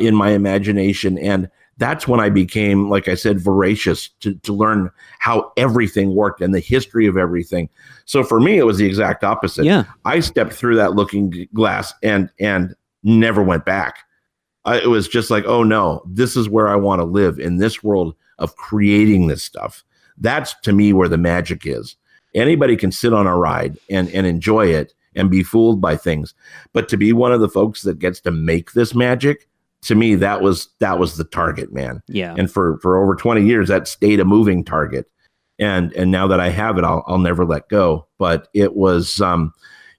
in my imagination. And that's when I became, like I said, voracious to learn how everything worked and the history of everything. So for me, it was the exact opposite. Yeah. I stepped through that looking glass and never went back. It was just like, oh no, this is where I want to live, in this world of creating this stuff. That's to me where the magic is. Anybody can sit on a ride and enjoy it and be fooled by things. But to be one of the folks that gets to make this magic, to me, that was the target, man. Yeah. And for over 20 years, that stayed a moving target. And now that I have it, I'll never let go. But it was,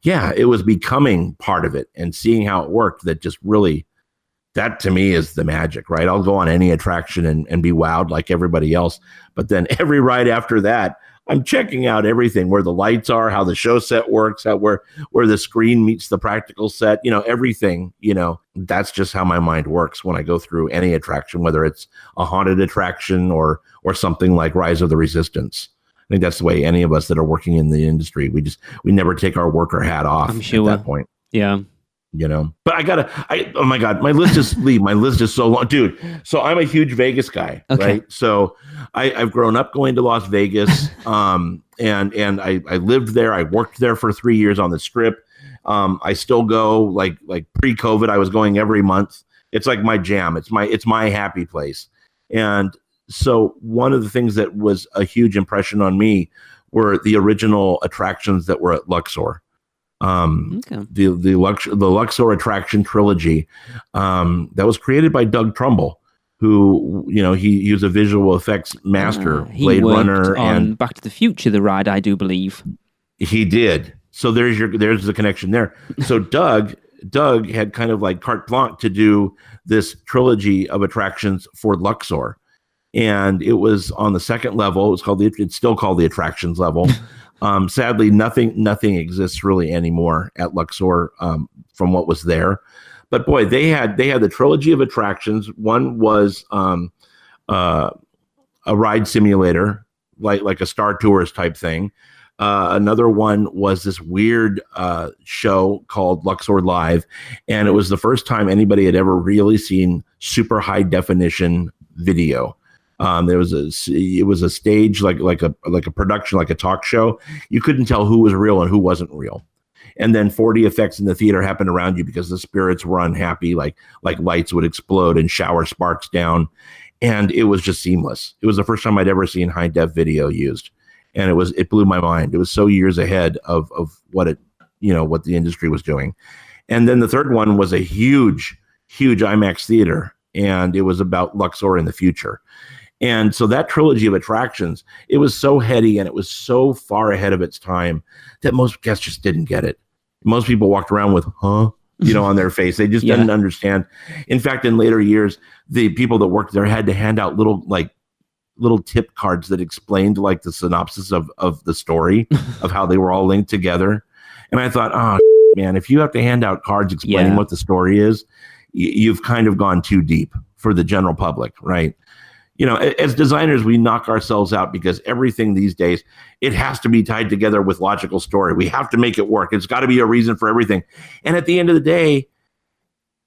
it was becoming part of it and seeing how it worked that just really, that to me is the magic, right? I'll go on any attraction and be wowed like everybody else. But then every ride after that, I'm checking out everything, where the lights are, how the show set works, where the screen meets the practical set, everything, that's just how my mind works when I go through any attraction, whether it's a haunted attraction or something like Rise of the Resistance. I think that's the way any of us that are working in the industry, we never take our worker hat off at that point. Yeah. But oh my God, my list is so long, dude. So I'm a huge Vegas guy, right? So I've grown up going to Las Vegas, and I lived there. I worked there for 3 years on the Strip. I still go like pre-COVID. I was going every month. It's like my jam. It's my happy place. And so one of the things that was a huge impression on me were the original attractions that were at Luxor. The Luxor attraction trilogy that was created by Doug Trumbull, who he was a visual effects master. Blade Runner and Back to the Future, the ride, I do believe he did. So there's the connection there. So Doug had kind of like carte blanche to do this trilogy of attractions for Luxor, and it was on the second level. It's still called the attractions level. Sadly, nothing exists really anymore at Luxor from what was there. But boy, they had the trilogy of attractions. One was a ride simulator, like a Star Tours type thing. Another one was this weird show called Luxor Live, and it was the first time anybody had ever really seen super high definition video. It was a stage like a production, like a talk show. You couldn't tell who was real and who wasn't real. and then 4D effects in the theater happened around you because the spirits were unhappy, like lights would explode and shower sparks down, and it was just seamless. It was the first time I'd ever seen high def video used, and it blew my mind. It was so years ahead of what what the industry was doing. And then the third one was a huge IMAX theater, and it was about Luxor in the future. And so that trilogy of attractions, it was so heady and it was so far ahead of its time that most guests just didn't get it. Most people walked around with, huh? On their face. They just didn't understand. In fact, in later years, the people that worked there had to hand out little tip cards that explained like the synopsis of the story of how they were all linked together. And I thought, oh, man, if you have to hand out cards explaining what the story is, you've kind of gone too deep for the general public, right? As designers, we knock ourselves out because everything these days, it has to be tied together with logical story. We have to make it work. It's got to be a reason for everything. And at the end of the day,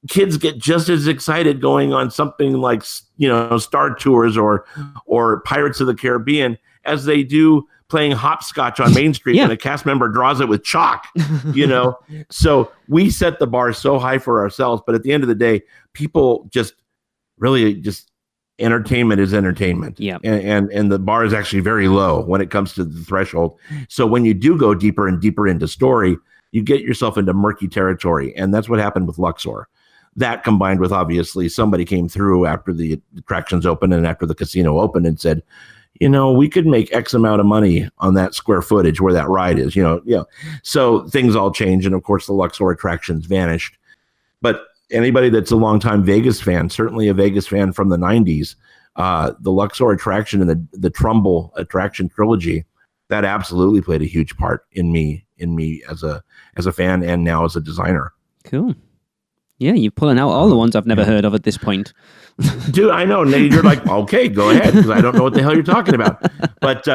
kids get just as excited going on something like, Star Tours or Pirates of the Caribbean as they do playing hopscotch on Main Street when a cast member draws it with chalk, So we set the bar so high for ourselves. But at the end of the day, people just entertainment is entertainment. Yeah. And the bar is actually very low when it comes to the threshold. So when you do go deeper and deeper into story, you get yourself into murky territory. And that's what happened with Luxor. That combined with, obviously, somebody came through after the attractions opened and after the casino opened and said, we could make X amount of money on that square footage where that ride is, So things all changed. And of course, the Luxor attractions vanished. But anybody that's a longtime Vegas fan, certainly a Vegas fan from the 90s, the Luxor attraction and the Trumbull attraction trilogy, that absolutely played a huge part in me as a fan and now as a designer. Cool. Yeah, you're pulling out all the ones I've never heard of at this point. Dude, I know. You're like, okay, go ahead, because I don't know what the hell you're talking about. But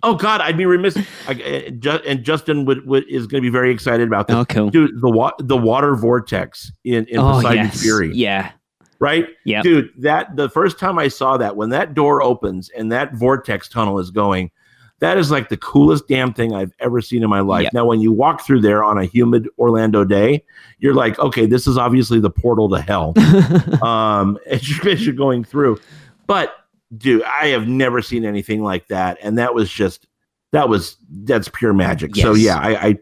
oh God, I'd be remiss. And Justin is going to be very excited about this. Oh, cool. Dude, the water vortex in Poseidon's Fury. Yeah. Right? Yeah. Dude, the first time I saw that, when that door opens and that vortex tunnel is going, that is like the coolest damn thing I've ever seen in my life. Yep. Now, when you walk through there on a humid Orlando day, you're like, okay, this is obviously the portal to hell as you're going through. But, dude, I have never seen anything like that. And that's pure magic. Yes. So, yeah, I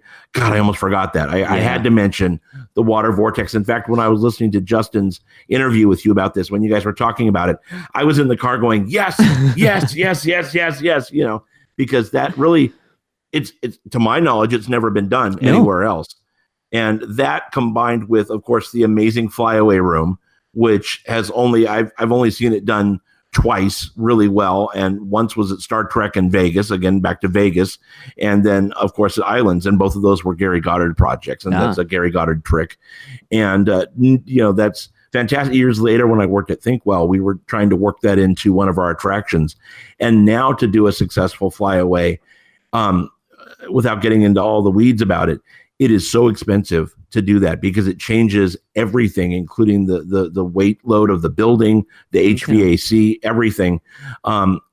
almost forgot that. I had to mention the water vortex. In fact, when I was listening to Justin's interview with you about this, when you guys were talking about it, I was in the car going, yes, yes, yes, yes, yes, yes, because that really, it's to my knowledge, it's never been done anywhere else. And that combined with, of course, the amazing flyaway room, which has I've only seen it done twice really well. And once was at Star Trek in Vegas, again, back to Vegas. And then, of course, at Islands. And both of those were Gary Goddard projects. And that's a Gary Goddard trick. And, that's fantastic. Years later, when I worked at Thinkwell, we were trying to work that into one of our attractions. And now to do a successful flyaway, without getting into all the weeds about it, it is so expensive to do that because it changes everything, including the weight load of the building, the HVAC, everything.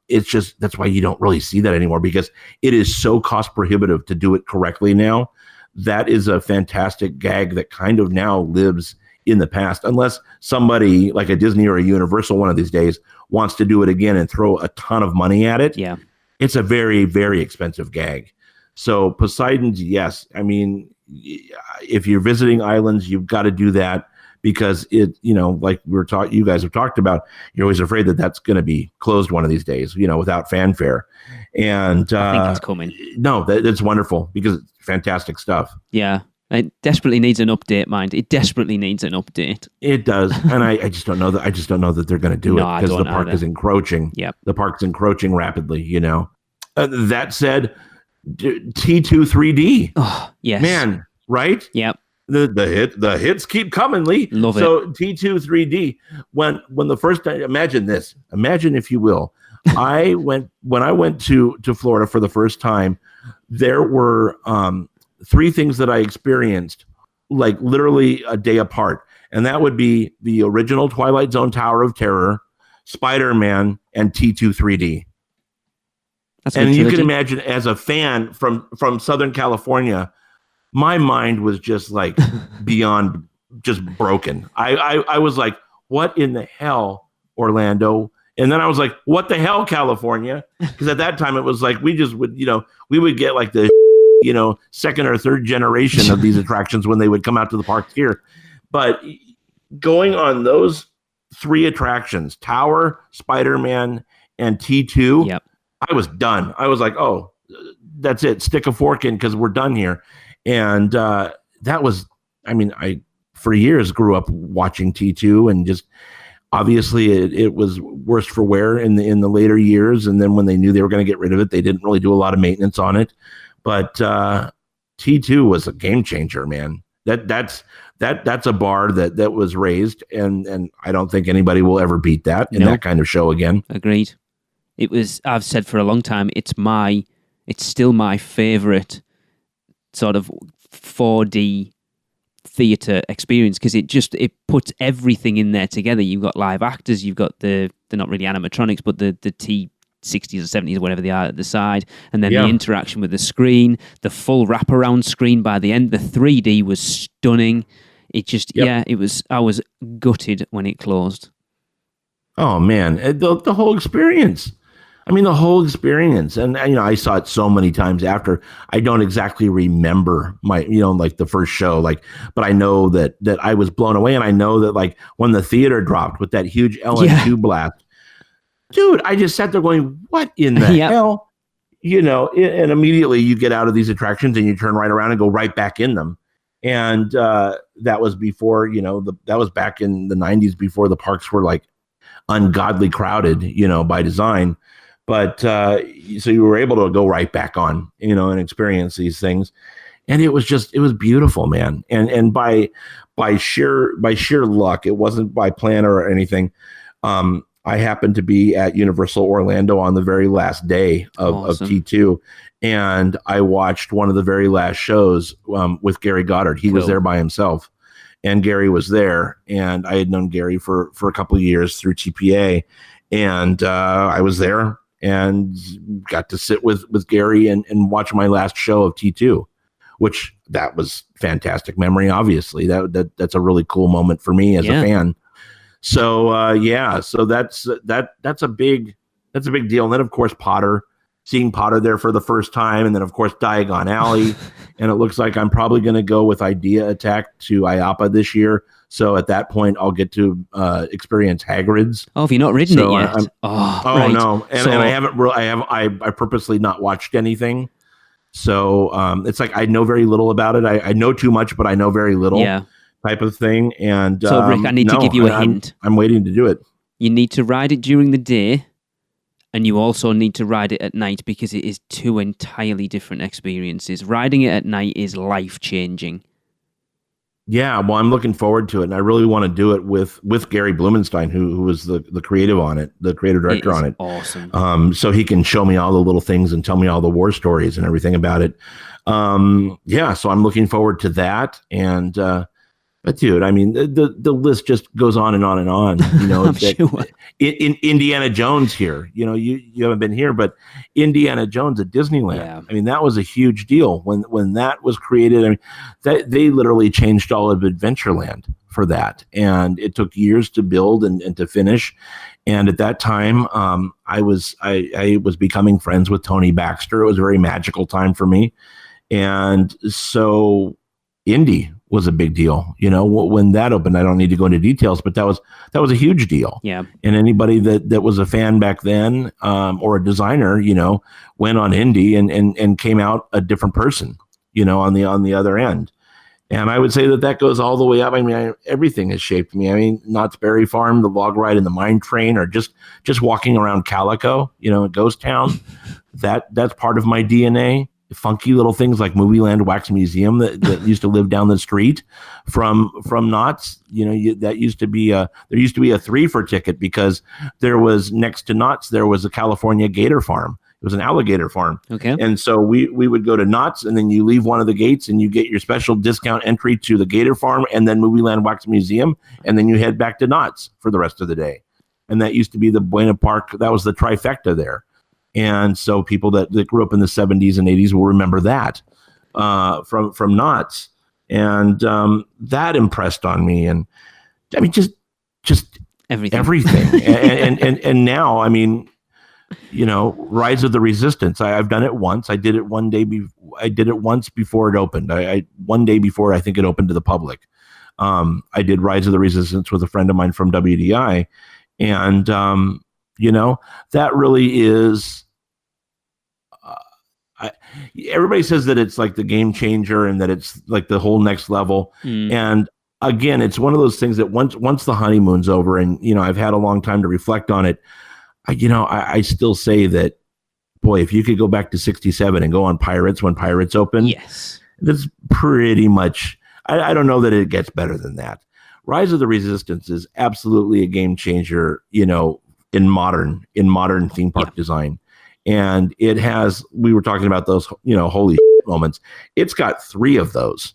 It's just, that's why you don't really see that anymore, because it is so cost prohibitive to do it correctly now. That is a fantastic gag that kind of now lives in the past, unless somebody like a Disney or a Universal one of these days wants to do it again and throw a ton of money at it. Yeah. It's a very, very expensive gag. So Poseidon's, yes. I mean, if you're visiting Islands, you've got to do that because it, like you guys have talked about, you're always afraid that that's going to be closed one of these days, without fanfare. And I think it's coming. No, that's wonderful because it's fantastic stuff. Yeah. It desperately needs an update, mind. It desperately needs an update. It does, and I just don't know that. I just don't know that they're going to do it because the park is encroaching. Yep, the park's encroaching rapidly. That said, T2 3D. Oh yes, man, right? Yep. The hits keep coming, Lee. Love it. So T2 3D. When the first time, imagine if you will. when I went to Florida for the first time, there were three things that I experienced like literally a day apart. And that would be the original Twilight Zone Tower of Terror, Spider-Man, and T2 3D. And you can imagine, as a fan from Southern California, my mind was just like beyond just broken. I was like, what in the hell, Orlando? And then I was like, what the hell, California? Because at that time it was like, we just would, we would get like the, second or third generation of these attractions when they would come out to the parks here. But going on those 3 attractions, Tower, Spider-Man, and T2, Yep. I was done. I was like, oh, that's it. Stick a fork in because we're done here. And that was, I for years grew up watching T2, and just obviously it was worse for wear in the later years. And then when they knew they were going to get rid of it, they didn't really do a lot of maintenance on it. But T2 was a game changer, man. That's a bar that was raised, and I don't think anybody will ever beat that in that kind of show again. Agreed. It was, I've said for a long time, it's still my favorite sort of 4D theater experience, because it puts everything in there together. You've got live actors, you've got they're not really animatronics, but the T60s or 70s, whatever they are, at the side, and then the interaction with the screen, the full wraparound screen by the end. The 3D was stunning. It just, it was. I was gutted when it closed. Oh man, the whole experience. The whole experience. And, I saw it so many times after. I don't exactly remember my, like the first show, but I know that I was blown away. And I know that, like, when the theater dropped with that huge LN2 blast, dude, I just sat there going, what in the hell? And immediately you get out of these attractions and you turn right around and go right back in them. And that was before, that was back in the 90s, before the parks were like ungodly crowded, by design. But so you were able to go right back on, and experience these things. And it was beautiful, man. And by sheer luck, it wasn't by plan or anything. I happened to be at Universal Orlando on the very last day of T2. And I watched one of the very last shows with Gary Goddard. He was there by himself. And Gary was there. And I had known Gary for a couple of years through TPA. And I was there and got to sit with Gary and watch my last show of T2, which that was fantastic memory. Obviously, that's a really cool moment for me as a fan. So so that's a big deal. And then of course seeing Potter there for the first time, and then of course Diagon Alley, and it looks like I'm probably going to go with Idea Attack to IAAPA this year. So at that point, I'll get to experience Hagrid's. Oh, have you not ridden it yet? Right. No, and I haven't really. I purposely not watched anything. So it's like I know very little about it. I know too much, but I know very little. Type of thing. And so, Rick, I need to give you a hint. I'm waiting to do it. You need to ride it during the day, and you also need to ride it at night, because it is 2 entirely different experiences. Riding it at night is life-changing. Yeah, well, I'm looking forward to it, and I really want to do it with Gary Blumenstein, who was the creative on it, the creative director on it. Awesome. So he can show me all the little things and tell me all the war stories and everything about it. So I'm looking forward to that. And but dude, the list just goes on and on and on. I'm sure. In Indiana Jones here, you haven't been here, but Indiana Jones at Disneyland. Yeah. That was a huge deal when that was created. That they literally changed all of Adventureland for that, and it took years to build and to finish. And at that time, I was becoming friends with Tony Baxter. It was a very magical time for me, and so Indy was a big deal, when that opened. I don't need to go into details, but that was a huge deal. Yeah. And anybody that was a fan back then, or a designer, went on Indy and came out a different person, on the other end. And I would say that goes all the way up. Everything has shaped me. Knott's Berry Farm, the log ride and the mine train, or just walking around Calico, Ghost Town. That's part of my DNA. Funky little things like Movieland Wax Museum that used to live down the street from Knott's. That used to be there used to be a 3-for ticket, because there was, next to Knott's, there was a California gator farm. It was an alligator farm. Okay. And so we would go to Knott's, and then you leave one of the gates and you get your special discount entry to the gator farm and then Movieland Wax Museum, and then you head back to Knott's for the rest of the day. And that used to be the Buena Park. That was the trifecta there. And so people that grew up in the 70s and 80s will remember that. from Knott's, and that impressed on me. And I mean, just everything. and now, I mean, Rise of the Resistance. I've done it once. I did it one day. I did it once before it opened. One day before I think it opened to the public. I did Rise of the Resistance with a friend of mine from WDI, and that really is. Everybody says that it's like the game changer and that it's like the whole next level. And again, it's one of those things that once the honeymoon's over, and I've had a long time to reflect on it. I still say that, boy, if you could go back to 1967 and go on Pirates when Pirates opened, yes, that's pretty much. I don't know that it gets better than that. Rise of the Resistance is absolutely a game changer, in modern theme park design. And it has, we were talking about those, holy moments. It's got 3 of those.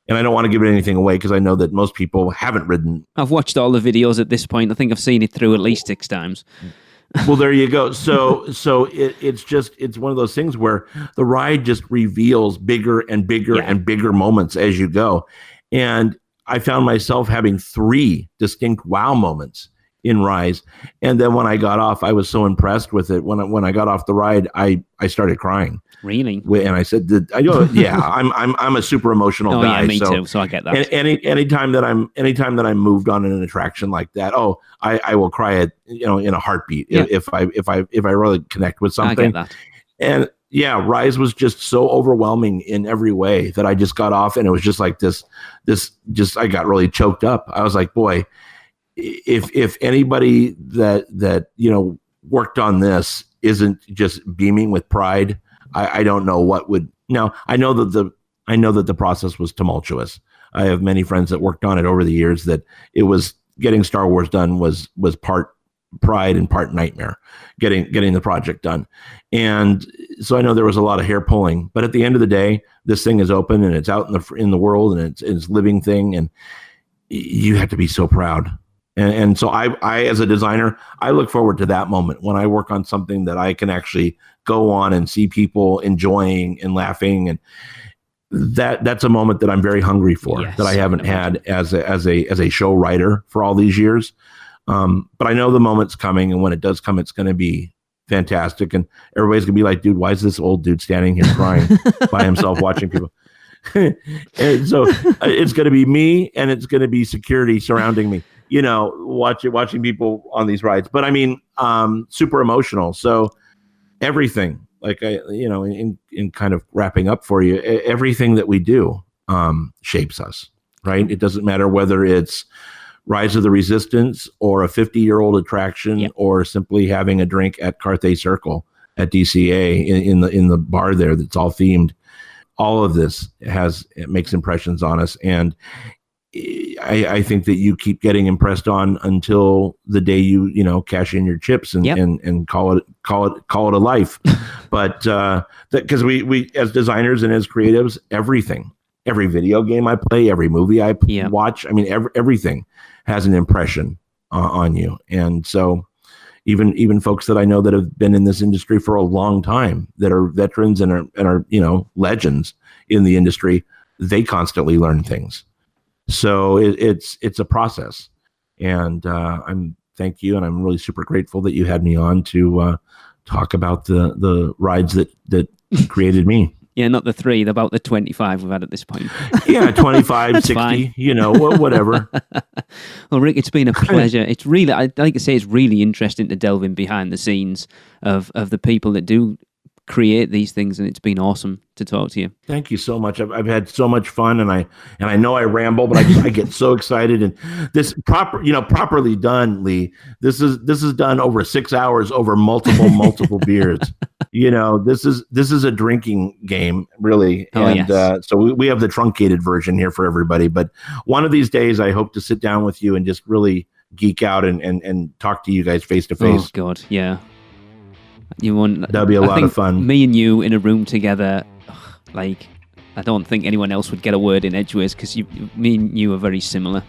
And I don't want to give it anything away because I know that most people haven't ridden. I've watched all the videos at this point. I think I've seen it through at least 6 times. Well, there you go. So it's one of those things where the ride just reveals bigger and bigger and bigger moments as you go. And I found myself having 3 distinct wow moments in Rise. And then when I got off, I was so impressed with it. When I got off the ride, I started crying. Really? And I said, I'm a super emotional guy. Yeah, me too. So I get that. Anytime that I'm moved on an attraction like that, I will cry at in a heartbeat if I really connect with something. I get that. And Rise was just so overwhelming in every way that I just got off, and it was just like this I got really choked up. I was like, boy, if anybody that worked on this isn't just beaming with pride, I don't know what would. Now I know that the process was tumultuous. I have many friends that worked on it over the years that it was getting Star Wars done was part pride and part nightmare, getting the project done. And so I know there was a lot of hair pulling, but at the end of the day, this thing is open and it's out in the world, and it's living thing, and you have to be so proud. And so I, as a designer, I look forward to that moment when I work on something that I can actually go on and see people enjoying and laughing. And that's a moment that I'm very hungry for, that I haven't had as a show writer for all these years. But I know the moment's coming, and when it does come, it's going to be fantastic. And everybody's going to be like, dude, why is this old dude standing here crying by himself watching people? And so it's going to be me, and it's going to be security surrounding me, watching people on these rides. But I mean, super emotional. So everything, like in kind of wrapping up for you, everything that we do shapes us, right? It doesn't matter whether it's Rise of the Resistance or a 50-year-old attraction or simply having a drink at Carthay Circle at DCA in the bar there that's all themed. All of this it makes impressions on us, and I think that you keep getting impressed on until the day you cash in your chips and call it a life. But because we as designers and as creatives, every video game I play, every movie I watch, I mean everything has an impression on you. And so even folks that I know that have been in this industry for a long time, that are veterans and are legends in the industry, they constantly learn things. So it's a process, and thank you, and I'm really super grateful that you had me on to talk about the rides that created me. Yeah, not the 3, about the 25 we've had at this point. Yeah, 25, 60, fine. Whatever. Well, Rick, it's been a pleasure. It's really, like I say, it's really interesting to delve in behind the scenes of the people that do create these things, and it's been awesome to talk to you. Thank you so much. I've had so much fun, and I know I ramble, but I get so excited. And this properly done, Lee. This is done over 6 hours over multiple beers. This is a drinking game, really. So we have the truncated version here for everybody. But one of these days, I hope to sit down with you and just really geek out and talk to you guys face to face. Oh God, yeah. That'll be a lot of fun. Me and you in a room together, like I don't think anyone else would get a word in edgeways because me and you are very similar.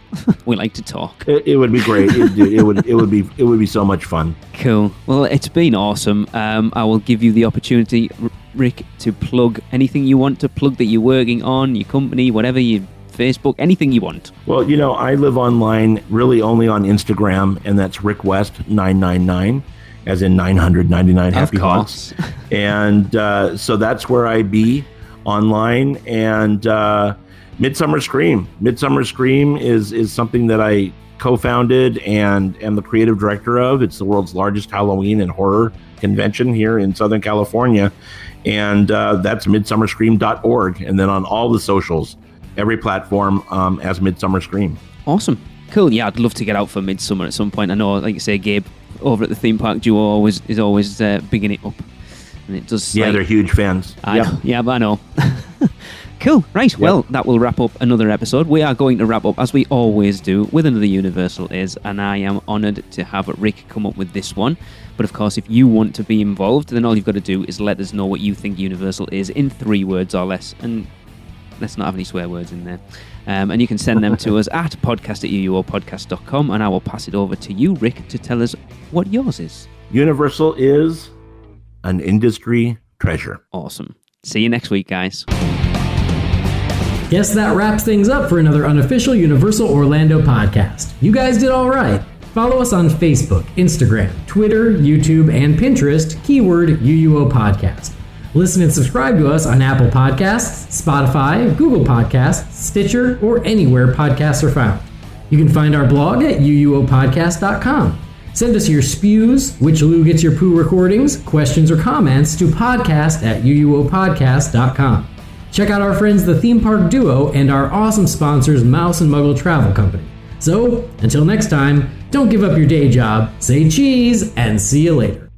We like to talk. It would be great. It would be so much fun. Cool. Well, it's been awesome. I will give you the opportunity, Rick, to plug anything you want to plug that you're working on, your company, whatever, your Facebook, anything you want. Well, I live online really only on Instagram, and that's Rick West 999, as in 999 happy haunts. And so that's where I be online. And Midsummer Scream. Midsummer Scream is something that I co-founded and am the creative director of. It's the world's largest Halloween and horror convention here in Southern California. And that's midsummerscream.org. And then on all the socials, every platform as Midsummer Scream. Awesome. Cool. Yeah, I'd love to get out for Midsummer at some point. I know, like you say, Gabe over at the theme park duo is always bigging it up. And it does. Yeah, they're huge fans. Yeah, but I know. Cool. Right. Yep. Well, that will wrap up another episode. We are going to wrap up, as we always do, with another Universal Is, and I am honoured to have Rick come up with this one. But of course, if you want to be involved, then all you've got to do is let us know what you think Universal is in 3 words or less. And let's not have any swear words in there. And you can send them to us at podcast@uuopodcast.com, and I will pass it over to you, Rick, to tell us what yours is. Universal is an industry treasure. Awesome. See you next week, guys. Guess that wraps things up for another unofficial Universal Orlando podcast. You guys did all right. Follow us on Facebook, Instagram, Twitter, YouTube, and Pinterest, keyword UUO Podcast. Listen and subscribe to us on Apple Podcasts, Spotify, Google Podcasts, Stitcher, or anywhere podcasts are found. You can find our blog at uuopodcast.com. Send us your spews, which Lou gets your poo recordings, questions, or comments to podcast@uuopodcast.com. Check out our friends the Theme Park Duo and our awesome sponsors Mouse and Muggle Travel Company. So, until next time, don't give up your day job, say cheese, and see you later.